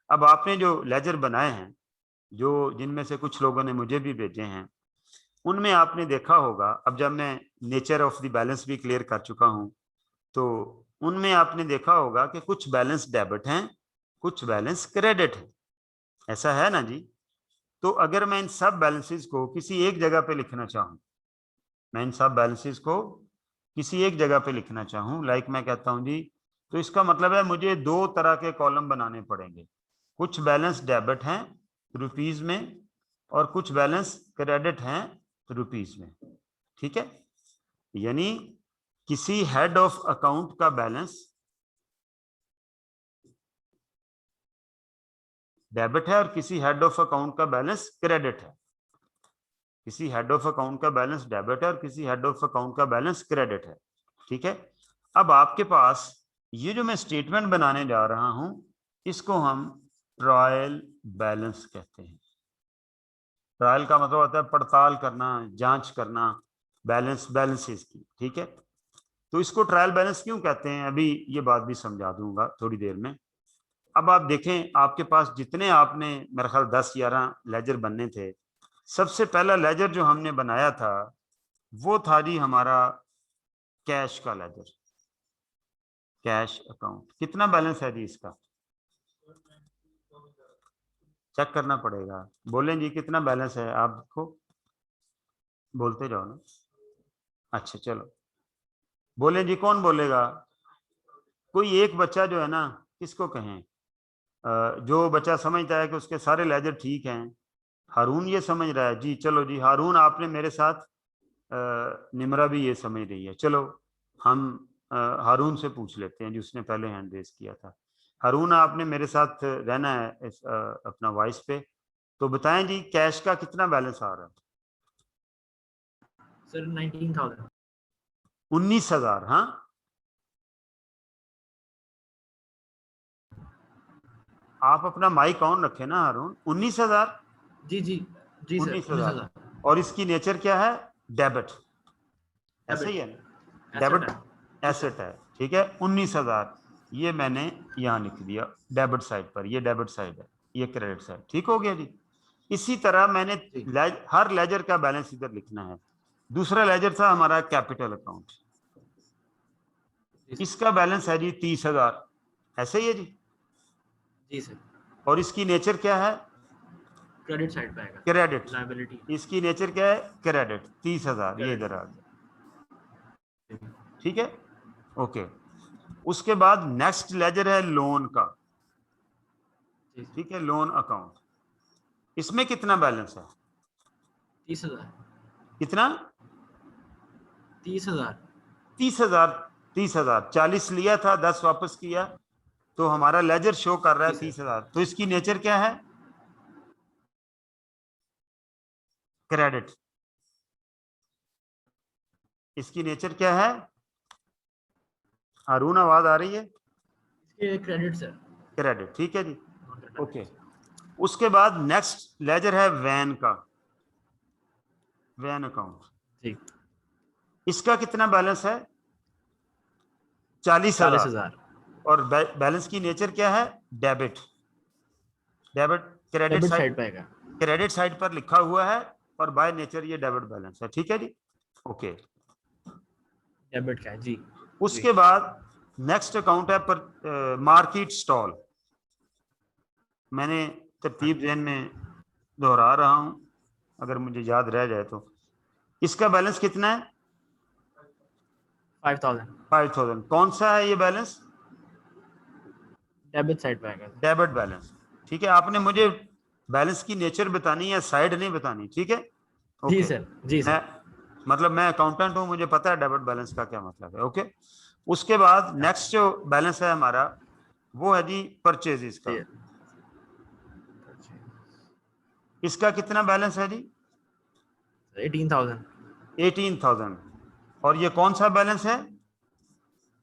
अब आपने जो लेजर बनाए हैं, जो जिनमें से कुछ लोगों ने मुझे भी भेजे हैं, उनमें आपने देखा होगा, अब जब मैं नेचर ऑफ द बैलेंस भी क्लियर कर चुका हूं, तो उनमें आपने देखा होगा कि कुछ बैलेंस डेबिट हैं, कुछ बैलेंस क्रेडिट है। ऐसा है ना जी। तो अगर मैं इन सब बैलेंसेस को किसी एक जगह पे लिखना चाहूं, मैं इन सब बैलेंसेस को किसी एक जगह पे लिखना चाहूं, लाइक मैं कहता हूं जी, तो इसका मतलब है मुझे दो तरह के कॉलम बनाने पड़ेंगे। कुछ बैलेंस डेबिट हैं रुपीज में और कुछ बैलेंस क्रेडिट हैं रुपीज में, ठीक है। यानी किसी हेड ऑफ अकाउंट का बैलेंस डेबिट है और किसी हेड ऑफ अकाउंट का बैलेंस क्रेडिट है। किसी हेड ऑफ अकाउंट का बैलेंस डेबिट है और किसी हेड ऑफ अकाउंट का बैलेंस क्रेडिट है, ठीक है। अब आपके पास ये जो मैं स्टेटमेंट बनाने जा रहा हूं, इसको हम ट्रायल बैलेंस कहते हैं। ट्रायल का मतलब होता है पड़ताल करना, जांच करना बैलेंसेस की, ठीक है। तो इसको ट्रायल बैलेंस क्यों कहते हैं, अभी ये बात भी समझा दूंगा थोड़ी देर में। अब आप देखें, आपके पास जितने आपने मेरे ख्याल 10-11 लेजर बनने थे, सबसे पहला लेजर जो हमने बनाया था वो था जी हमारा कैश का लेजर, कैश अकाउंट। कितना बैलेंस है जी इसका, चेक करना पड़ेगा। बोलें जी कितना बैलेंस है, आपको बोलते जाओ ना। अच्छा चलो बोलें जी, कौन बोलेगा? कोई एक बच्चा जो है ना, किसको कहें, जो बच्चा समझता है कि उसके सारे लेजर ठीक हैं। हारून ये समझ रहा है जी, चलो जी हारून आपने मेरे साथ, निमरा भी ये समझ रही है। चलो हम हारून से पूछ लेते हैं जिसने पहले हैंड रेस किया था। हारून आपने मेरे साथ रहना है अपना वॉइस पे, तो बताएं जी कैश का कितना बैलेंस आ रहा है? सर 19,000। 19,000। हाँ आप अपना माइक ऑन रखें ना हारून। 19,000? जी जी जी सर 19,000। और इसकी नेचर क्या है? डेबिट, ऐसा ही है ना, डेबिट एसेट है, ठीक है। 19,000 ये मैंने यहाँ लिख दिया डेबिट साइड पर, ये डेबिट साइड है, ये क्रेडिट साइड, ठीक हो गया जी। इसी तरह मैंने हर लेजर का बैलेंस इधर लिखना है। दूसरा लेजर था हमारा कैपिटल अकाउंट, इसका बैलेंस है जी 30,000, ऐसे ही है जी। जी सर। और इसकी नेचर क्या है? क्रेडिट साइड पे आएगा, क्रेडिट। लायबिलिटी। इसकी नेचर क्या है? क्रेडिट। 30,000 ये इधर आ गया, ठीक है, ओके। उसके बाद नेक्स्ट लेजर है लोन का, ठीक है, लोन अकाउंट। इसमें कितना बैलेंस है? 30,000। कितना? 30,000। 30,000। 30,000 40 लिया था, 10 वापस किया, तो हमारा लेजर शो कर रहा है 30,000। तो इसकी नेचर क्या है? क्रेडिट। इसकी नेचर क्या है? अरुण आवाज आ रही है? Credit sir. क्रेडिट, ठीक है जी, ओके। उसके बाद नेक्स्ट लेजर है वैन का, वैन अकाउंट। जी। इसका कितना बैलेंस है? 40,000। और बैलेंस की नेचर क्या है? डेबिट। डेबिट क्रेडिट साइड पे आएगा, क्रेडिट साइड पर लिखा हुआ है, और बाय नेचर ये डेबिट बैलेंस है, ठीक है जी, ओके। डेबिट का जी। उसके बाद नेक्स्ट अकाउंट है पर मार्केट स्टॉल। मैंने तरतीब ज़हन में दोहरा रहा हूं, अगर मुझे याद रह जाए तो। इसका बैलेंस कितना है? 5,000। 5,000। कौन सा है ये बैलेंस? डेबिट साइड पे आएगा, डेबिट बैलेंस, ठीक है। आपने मुझे बैलेंस की नेचर बतानी है, साइड नहीं बतानी, ठीक है, ओके। जी सर, जी सर। मतलब मैं अकाउंटेंट हूं, मुझे पता है डेबिट बैलेंस का क्या मतलब है, ओके। उसके बाद नेक्स्ट जो बैलेंस है हमारा, वो है जी परचेजेस का। इसका कितना बैलेंस है जी? 18,000। 18,000। और ये कौन सा बैलेंस है?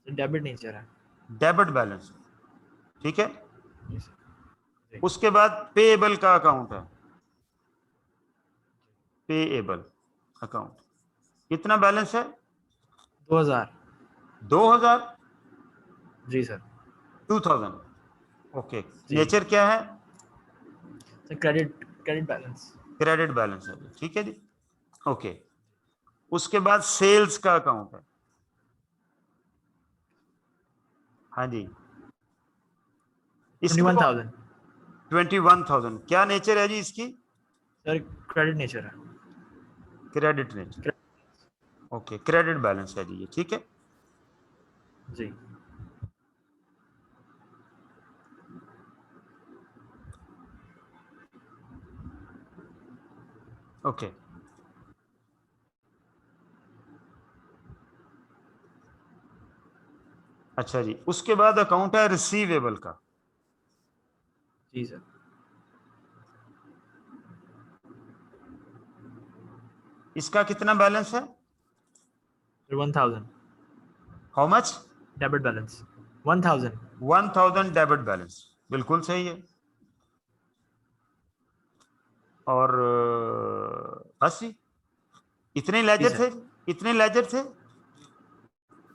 डेबिट नेचर है, डेबिट बैलेंस, ठीक है। उसके बाद पेएबल का अकाउंट है, पेएबल अकाउंट। कितना बैलेंस है? 2,000। 2,000? जी सर। 2,000, ओके। नेचर क्या है? Credit balance. क्रेडिट बैलेंस है, ठीक है जी, ओके। उसके बाद सेल्स का अकाउंट है, हाँ जी। 21,000। 21,000। क्या नेचर है जी इसकी? सर क्रेडिट नेचर है। Credit nature, okay. Credit balance है जी ये, ठीक है जी। ओके। अच्छा जी, उसके बाद अकाउंट है रिसीवेबल का। जी सर। इसका कितना बैलेंस है? 1,000। How much? Debit balance 1,000। 1,000 debit balance, बिल्कुल सही है। और बस जी, इतने लेजर सर। थे, इतने लेजर थे,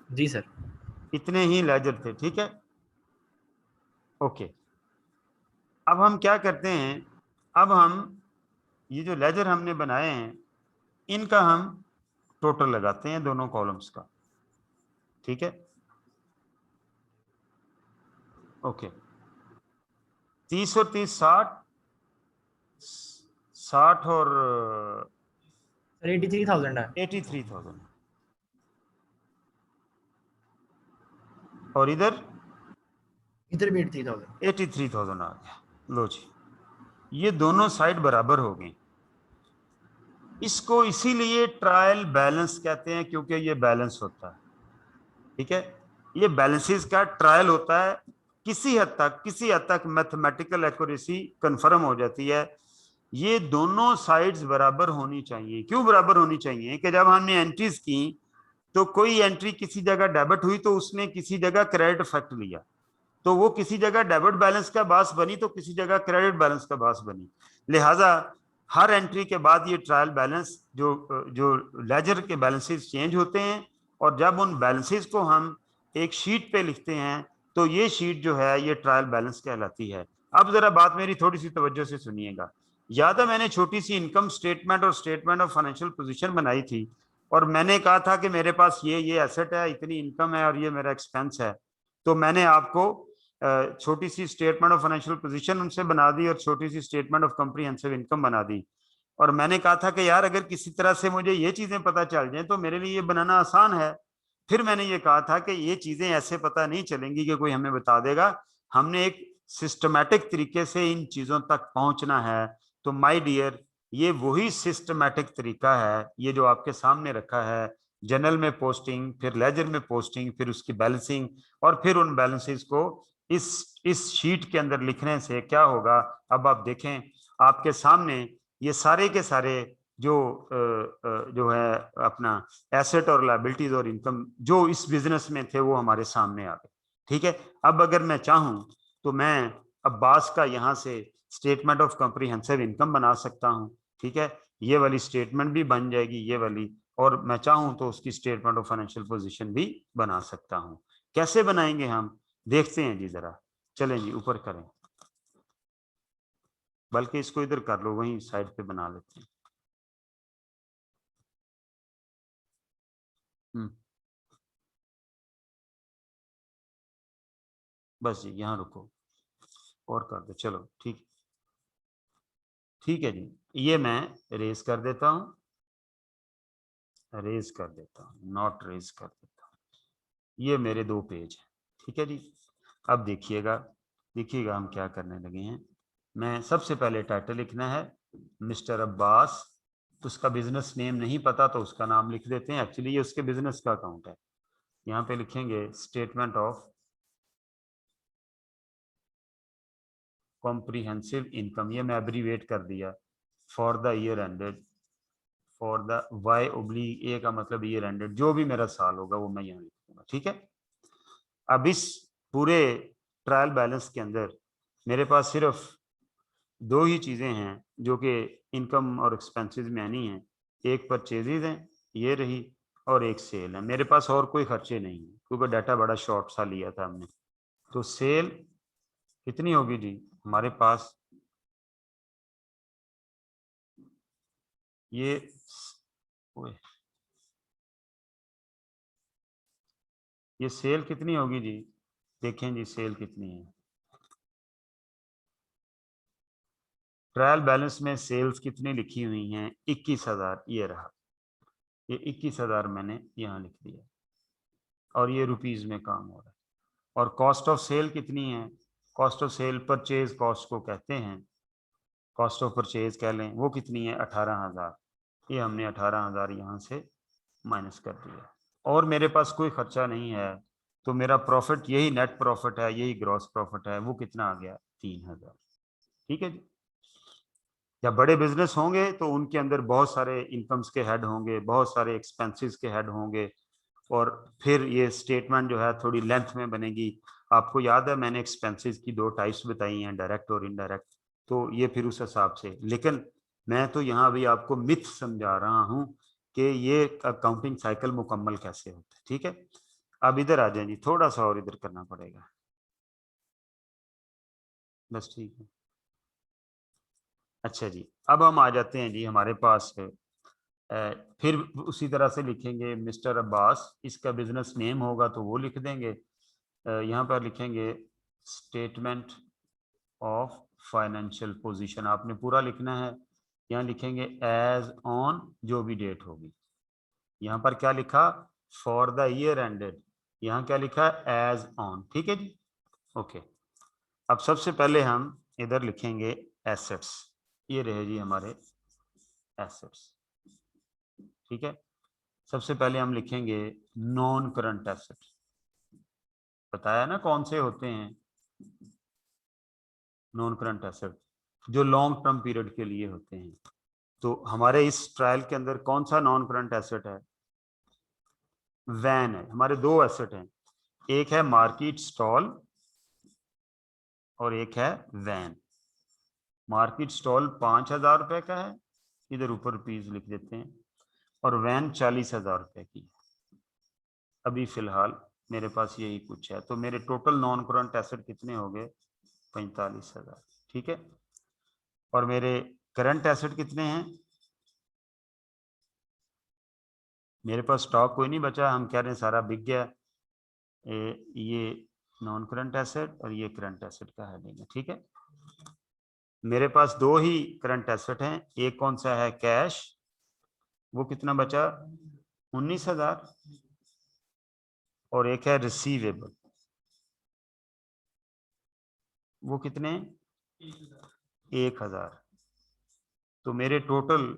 जी सर। इतने ही लेजर थे। ठीक है, ओके। अब हम क्या करते हैं, अब हम ये जो लेजर हमने बनाए हैं इनका हम टोटल लगाते हैं दोनों कॉलम्स का। ठीक है, ओके। 30 और 30 60, 60 और सर 83,000 है। 83,000, और इधर इधर भी 83,000। 83,000 आ गया। लो जी, ये दोनों साइड बराबर हो गई। इसको इसीलिए ट्रायल बैलेंस कहते हैं क्योंकि ये बैलेंस होता है। ठीक है, ये बैलेंसेस का ट्रायल होता है। किसी हद तक मैथमेटिकल एक्यूरेसी कंफर्म हो जाती है। ये दोनों साइड्स बराबर होनी चाहिए। क्यों बराबर होनी चाहिए? कि जब हमने एंट्रीज की तो कोई एंट्री किसी जगह डेबिट हुई तो उसने किसी जगह क्रेडिट इफेक्ट लिया, तो वो किसी जगह डेबिट बैलेंस का बास बनी तो किसी जगह क्रेडिट बैलेंस का बास बनी। लिहाजा हर एंट्री के बाद ये ट्रायल बैलेंस जो लेजर के बैलेंसेस चेंज होते हैं, और जब उन बैलेंसेस को हम एक शीट पे लिखते हैं तो ये शीट जो है ये ट्रायल बैलेंस कहलाती है। अब जरा बात मेरी थोड़ी सी तवज्जो से सुनिएगा। याद है मैंने छोटी सी इनकम स्टेटमेंट और स्टेटमेंट ऑफ फाइनेंशियल पोजीशन बनाई थी, और मैंने कहा था कि मेरे पास ये एसेट है, इतनी इनकम है और ये मेरा एक्सपेंस है। तो मैंने आपको छोटी सी स्टेटमेंट ऑफ फाइनेंशियल पोजीशन उनसे बना दी और छोटी सी स्टेटमेंट ऑफ कॉम्प्रिहेंसिव इनकम बना दी। और मैंने कहा था कि यार अगर किसी तरह से मुझे ये चीजें पता चल जाएं तो मेरे लिए ये बनाना आसान है। फिर मैंने ये कहा था कि ये चीजें ऐसे पता नहीं चलेंगी कि कोई हमें बता देगा, हमने एक सिस्टमैटिक तरीके से इन चीजों तक पहुंचना है। तो माय डियर, ये वही सिस्टमैटिक तरीका है, ये जो आपके सामने रखा है। जर्नल में पोस्टिंग, फिर लेजर में पोस्टिंग, फिर उसकी बैलेंसिंग, और फिर उन बैलेंसेस को इस शीट के अंदर लिखने से क्या होगा। अब आप देखें आपके सामने ये सारे के सारे जो है अपना एसेट और लायबिलिटीज और इनकम जो इस बिजनेस में थे वो हमारे सामने आ गए। ठीक है, अब अगर मैं चाहूं तो मैं अब्बास का यहाँ से स्टेटमेंट ऑफ कॉम्प्रिहेंसिव इनकम बना सकता हूँ। ठीक है, ये वाली स्टेटमेंट भी बन जाएगी, ये वाली, और मैं चाहूं तो उसकी स्टेटमेंट ऑफ फाइनेंशियल पोजीशन भी बना सकता हूं। कैसे बनाएंगे हम, देखते हैं जी जरा। चलें जी ऊपर करें, बल्कि इसको इधर कर लो, वहीं साइड पे बना लेते हैं। बस जी यहाँ रुको और कर दो। चलो ठीक, ठीक है जी, ये मैं रेज कर देता हूँ, रेज कर देता हूँ, नॉट रेज कर देता हूँ। ये मेरे 2 पेज हैं। ठीक है जी, अब देखिएगा, देखिएगा हम क्या करने लगे हैं। मैं सबसे पहले टाइटल लिखना है मिस्टर अब्बास, तो उसका बिजनेस नेम नहीं पता तो उसका नाम लिख देते हैं, एक्चुअली ये उसके बिजनेस का अकाउंट है। यहाँ पे लिखेंगे स्टेटमेंट ऑफ कॉम्प्रिहेंसिव इनकम, ये मैं एब्रीवेट कर दिया, for the year ended, for the Y/A का मतलब ईयर एंडेड, जो भी मेरा साल होगा वो मैं यहाँ लिखूंगा। ठीक है, अब इस पूरे ट्रायल बैलेंस के अंदर मेरे पास सिर्फ 2 ही चीजें हैं जो कि इनकम और एक्सपेंसेस में आनी है। एक परचेजेज हैं, ये रही, और एक सेल है। मेरे पास और कोई खर्चे नहीं है क्योंकि डाटा बड़ा शॉर्ट सा लिया था हमने। तो सेल कितनी होगी जी हमारे पास, ये सेल कितनी होगी जी, देखें जी सेल कितनी है। ट्रायल बैलेंस में सेल्स कितनी लिखी हुई हैं, 21,000, ये रहा, ये 21,000 मैंने यहाँ लिख दिया, और ये रुपीज में काम हो रहा है। और कॉस्ट ऑफ सेल कितनी है, cost of cell purchase cost को कहते हैं, कॉस्ट ऑफ परचेज कह लें, वो कितनी है 18,000। ये हमने 18,000 यहाँ से माइनस कर दिया, और मेरे पास कोई खर्चा नहीं है, तो मेरा प्रॉफिट यही नेट प्रॉफिट है, यही ग्रॉस प्रॉफिट है, वो कितना आ गया 3,000। ठीक है जी, जब बड़े बिजनेस होंगे तो उनके अंदर बहुत सारे इनकम्स के हेड होंगे, बहुत सारे एक्सपेंसेस के हेड होंगे, और फिर ये स्टेटमेंट जो है थोड़ी लेंथ में बनेगी। आपको याद है मैंने एक्सपेंसेस की 2 टाइप्स बताई हैं, डायरेक्ट और इनडायरेक्ट, तो ये फिर उस हिसाब से। लेकिन मैं तो यहाँ अभी आपको मिथ समझा रहा हूँ कि ये अकाउंटिंग साइकिल मुकम्मल कैसे होता है। ठीक है, अब इधर आ जाए जी, थोड़ा सा और इधर करना पड़ेगा, बस ठीक है। अच्छा जी, अब हम आ जाते हैं जी हमारे पास फिर उसी तरह से लिखेंगे मिस्टर अब्बास, इसका बिजनेस नेम होगा तो वो लिख देंगे। यहाँ पर लिखेंगे स्टेटमेंट ऑफ फाइनेंशियल पोजीशन, आपने पूरा लिखना है। यहाँ लिखेंगे एज ऑन, जो भी डेट होगी। यहाँ पर क्या लिखा, फॉर द ईयर एंडेड, यहाँ क्या लिखा एज ऑन। ठीक है जी, ओके। अब सबसे पहले हम इधर लिखेंगे एसेट्स, ये रहे जी हमारे एसेट्स। ठीक है, सबसे पहले हम लिखेंगे नॉन करंट एसेट्स, बताया ना कौन से होते हैं नॉन करंट एसेट, जो लॉन्ग टर्म पीरियड के लिए होते हैं। तो हमारे इस ट्रायल के अंदर कौन सा नॉन करंट एसेट है, वैन है। हमारे दो एसेट हैं, एक है मार्केट स्टॉल और एक है वैन। मार्केट स्टॉल 5,000 रुपए का है, इधर ऊपर रुपीज लिख देते हैं, और वैन 40,000 रुपए की। अभी फिलहाल मेरे पास यही कुछ है, तो मेरे टोटल नॉन करंट एसेट कितने हो गए, 45,000। ठीक है, और मेरे करंट एसेट कितने हैं, मेरे पास स्टॉक कोई नहीं बचा, हम कह रहे हैं सारा बिक गया। ये नॉन करंट एसेट और ये करंट एसेट का हेडिंग है। ठीक है, मेरे पास दो ही करंट एसेट हैं, एक कौन सा है कैश, वो कितना बचा 19,000, और एक है रिसीवेबल, वो कितने 1,000। तो मेरे टोटल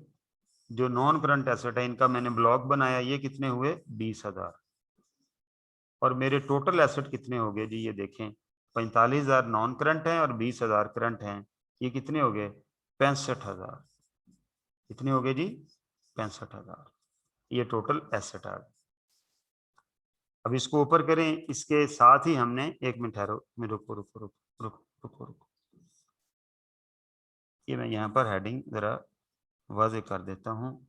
जो नॉन करंट एसेट है इनका मैंने ब्लॉक बनाया, ये कितने हुए 20,000। और मेरे टोटल एसेट कितने हो गए जी, ये देखें 45,000 नॉन करंट हैं और 20,000 करंट हैं, ये कितने हो गए 65,000। कितने हो गए जी 65,000, ये टोटल एसेट आ गए। अब इसको ऊपर करें, इसके साथ ही हमने एक मिनट ठहरो, रुको रुको रुको रुको रुको रुको, ये मैं यहाँ पर हेडिंग जरा वाज़ेह कर देता हूँ,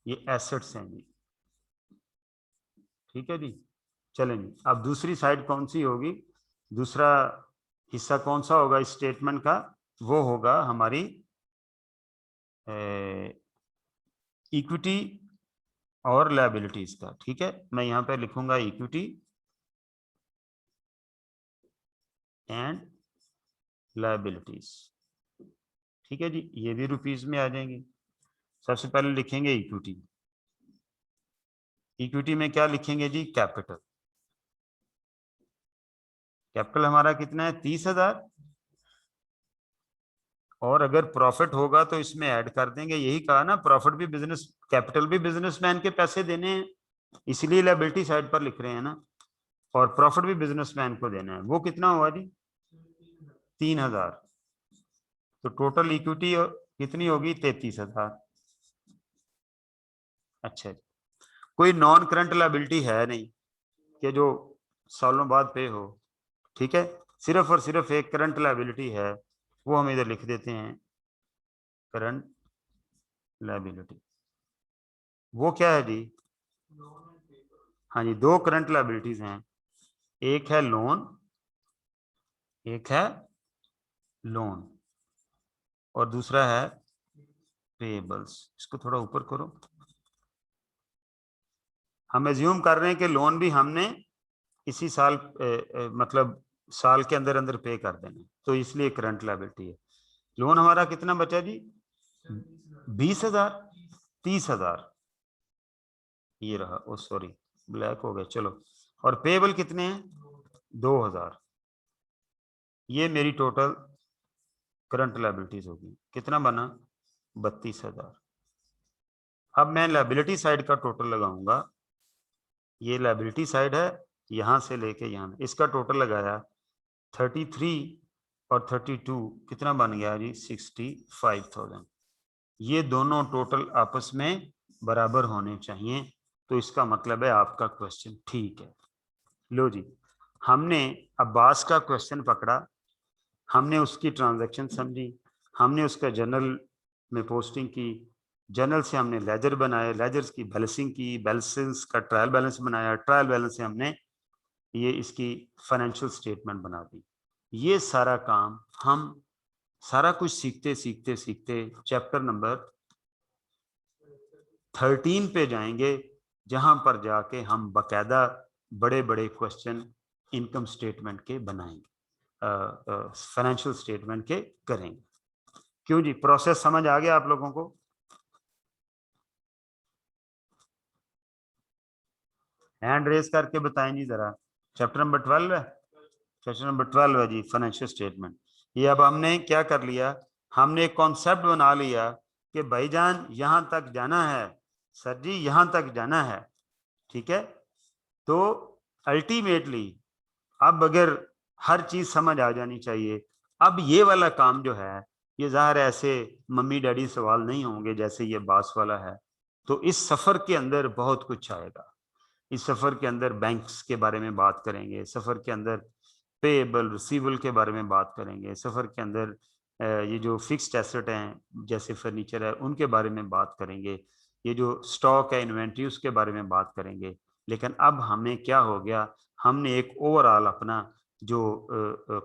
ये एसेट्स हैं जी। ठीक है जी, चलें जी। अब दूसरी साइड कौन सी होगी, दूसरा हिस्सा कौन सा होगा इस स्टेटमेंट का, वो होगा हमारी इक्विटी और लायबिलिटीज का। ठीक है, मैं यहाँ पे लिखूंगा इक्विटी एंड लायबिलिटीज। ठीक है जी, ये भी रुपीज में आ जाएंगे। सबसे पहले लिखेंगे इक्विटी, इक्विटी में क्या लिखेंगे जी कैपिटल। कैपिटल हमारा कितना है 30,000, और अगर प्रॉफिट होगा तो इसमें ऐड कर देंगे, यही कहा ना प्रॉफिट भी बिजनेस, कैपिटल भी बिजनेसमैन के पैसे देने हैं, इसलिए लायबिलिटी साइड पर लिख रहे हैं ना, और प्रॉफिट भी बिजनेसमैन को देना है। वो कितना हुआ जी 3,000, तो टोटल इक्विटी कितनी होगी 33,000। अच्छा, कोई नॉन करंट लायबिलिटी है नहीं कि जो सालों बाद पे हो। ठीक है, सिर्फ और सिर्फ एक करंट लायबिलिटी है, वो हम इधर लिख देते हैं करंट लायबिलिटी। वो क्या है जी, हाँ जी, दो करंट लायबिलिटीज हैं, एक है लोन, एक है लोन, और दूसरा है पेएबल्स। इसको थोड़ा ऊपर करो, हम एज्यूम कर रहे हैं कि लोन भी हमने इसी साल मतलब साल के अंदर अंदर पे कर देना, तो इसलिए करंट लायबिलिटी है। लोन हमारा कितना बचा जी 20,000, 30,000, ये रहा, ओ सॉरी ब्लैक हो गया, चलो। और पेएबल कितने हैं 2,000, ये मेरी टोटल करंट लायबिलिटीज होगी। कितना बना 32,000। अब मैं लायबिलिटी साइड का टोटल लगाऊंगा, ये लायबिलिटी साइड है, यहां से लेके यहां, इसका टोटल लगाया 33 और 32, कितना बन गया जी 65,000। ये दोनों टोटल आपस में बराबर होने चाहिए, तो इसका मतलब है आपका क्वेश्चन ठीक है। लो जी, हमने अब्बास का क्वेश्चन पकड़ा, हमने उसकी ट्रांजैक्शन समझी, हमने उसका जनरल में पोस्टिंग की, जर्नल से हमने लेजर बनाए, लेजर्स की बैलेंसिंग की, बैलेंस का ट्रायल बैलेंस बनाया, ट्रायल बैलेंस से हमने ये इसकी फाइनेंशियल स्टेटमेंट बना दी। ये सारा काम हम सारा कुछ सीखते सीखते सीखते चैप्टर नंबर 13 पे जाएंगे, जहां पर जाके हम बकायदा बड़े बड़े क्वेश्चन इनकम स्टेटमेंट के बनाएंगे, फाइनेंशियल स्टेटमेंट के करेंगे। क्यों जी, प्रोसेस समझ आ गया आप लोगों को? हैंड रेज करके बताएं जी जरा। चैप्टर नंबर 12 है, चैप्टर नंबर 12 है जी, फाइनेंशियल स्टेटमेंट। ये अब हमने क्या कर लिया, हमने एक कॉन्सेप्ट बना लिया कि भाईजान यहां तक जाना है, सर जी यहां तक जाना है, ठीक है। तो अल्टीमेटली अब अगर हर चीज समझ आ जानी चाहिए। अब ये वाला काम जो है, ये ज़ाहिर ऐसे मम्मी डैडी सवाल नहीं होंगे जैसे ये बास वाला है। तो इस सफर के अंदर बहुत कुछ आएगा। इस सफर के अंदर बैंक्स के बारे में बात करेंगे, सफर के अंदर पेएबल रिसीवेबल के बारे में बात करेंगे, सफर के अंदर ये जो फिक्स्ड एसेट हैं जैसे फर्नीचर है उनके बारे में बात करेंगे, ये जो स्टॉक है इन्वेंट्री उसके बारे में बात करेंगे। लेकिन अब हमें क्या हो गया, हमने एक ओवरऑल अपना जो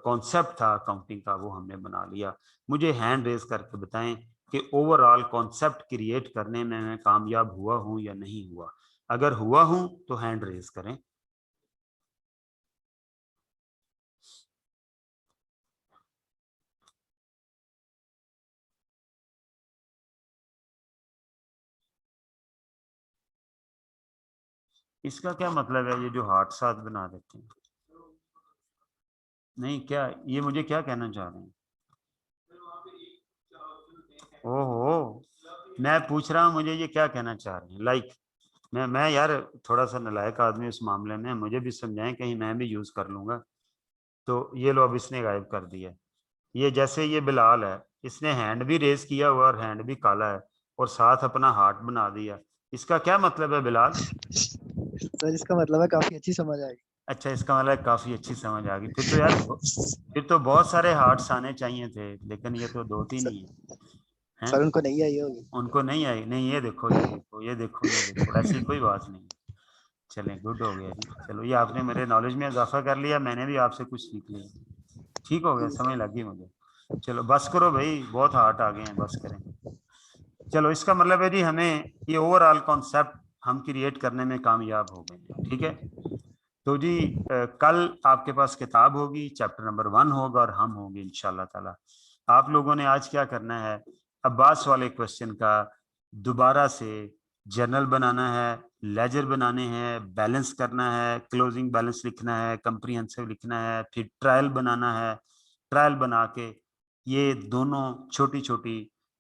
कॉन्सेप्ट था अकाउंटिंग का वो हमने बना लिया। मुझे हैंड रेज करके बताएं कि ओवरऑल कॉन्सेप्ट क्रिएट करने में मैं कामयाब हुआ हूं या नहीं हुआ। अगर हुआ हूं तो हैंड रेज करें। इसका क्या मतलब है ये जो हार्ट साथ बना देते हैं? नहीं, क्या ये मुझे क्या कहना चाह रहे हैं? ओहो, मैं पूछ रहा हूँ मुझे ये क्या कहना चाह रहे हैं। लाइक मैं यार थोड़ा सा नालायक आदमी उस मामले में, मुझे भी समझाएं, कहीं मैं भी यूज कर लूंगा। तो ये लो, अब इसने गायब कर दिया। ये जैसे ये बिलाल है, इसने हैंड भी रेज किया हुआ और हैंड भी काला है और साथ अपना हार्ट बना दिया। इसका क्या मतलब है बिलाल? सर इसका मतलब है काफी अच्छी समझ आएगी। अच्छा, इसका मतलब काफी अच्छी समझ आ गई। फिर तो यार फिर तो बहुत सारे हार्ट्स आने चाहिए थे, लेकिन ये तो 2-3 ही हैं। सर उनको नहीं आई होगी। उनको नहीं आई? नहीं, ये देखो ये देखो ये देखो ये देखो, ऐसी कोई बात नहीं। चलें, गुड हो गया जी। चलो, ये आपने मेरे नॉलेज में इजाफा कर लिया, मैंने भी आपसे कुछ सीख लिया। ठीक हो गया, समझ लगी मुझे। चलो बस करो भाई, बहुत हार्ट आ गए हैं, बस करें। चलो, इसका मतलब है जी हमें ये ओवरऑल कॉन्सेप्ट हम क्रिएट करने में कामयाब हो गए हैं, ठीक है। तो जी कल आपके पास किताब होगी, चैप्टर नंबर 1 होगा और हम होंगे इंशाल्लाह ताला। आप लोगों ने आज क्या करना है, अब्बास वाले क्वेश्चन का दोबारा से जर्नल बनाना है, लेजर बनाने हैं, बैलेंस करना है, क्लोजिंग बैलेंस लिखना है, कंप्रीहेंसिव लिखना है, फिर ट्रायल बनाना है। ट्रायल बना के ये दोनों छोटी छोटी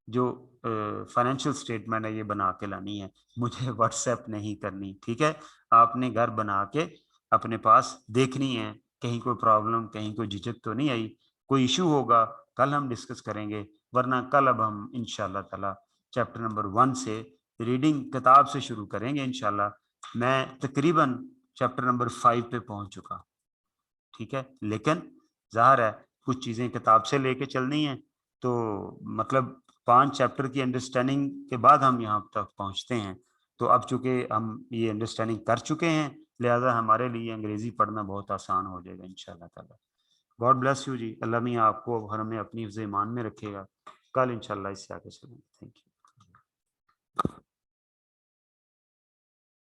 जो फाइनेंशियल स्टेटमेंट है ये बना के लानी है। मुझे व्हाट्सएप नहीं करनी, ठीक है। आपने घर बना के अपने पास देखनी है, कहीं कोई प्रॉब्लम, कहीं कोई झिझक तो नहीं आई। कोई इशू होगा कल हम डिस्कस करेंगे, वरना कल अब हम इंशाल्लाह ताला चैप्टर नंबर 1 से रीडिंग किताब से शुरू करेंगे इंशाल्लाह। मैं तकरीबन चैप्टर नंबर 5 पे पहुंच चुका, ठीक है। लेकिन ज़ाहिर है कुछ चीज़ें किताब से लेके चलनी है, तो मतलब 5 चैप्टर की अंडरस्टैंडिंग के बाद हम यहाँ तक पहुँचते हैं। तो अब चूंकि हम ये अंडरस्टैंडिंग कर चुके हैं, लिहाजा हमारे लिए अंग्रेजी पढ़ना बहुत आसान हो जाएगा इंशाल्लाह ताला। गॉड ब्लेस यू जी। अल्लाह मियाँ आपको हर में अपनी हिफ्ज़ ईमान में रखेगा। कल इंशाल्लाह इससे आगे चलेंगे। Thank you.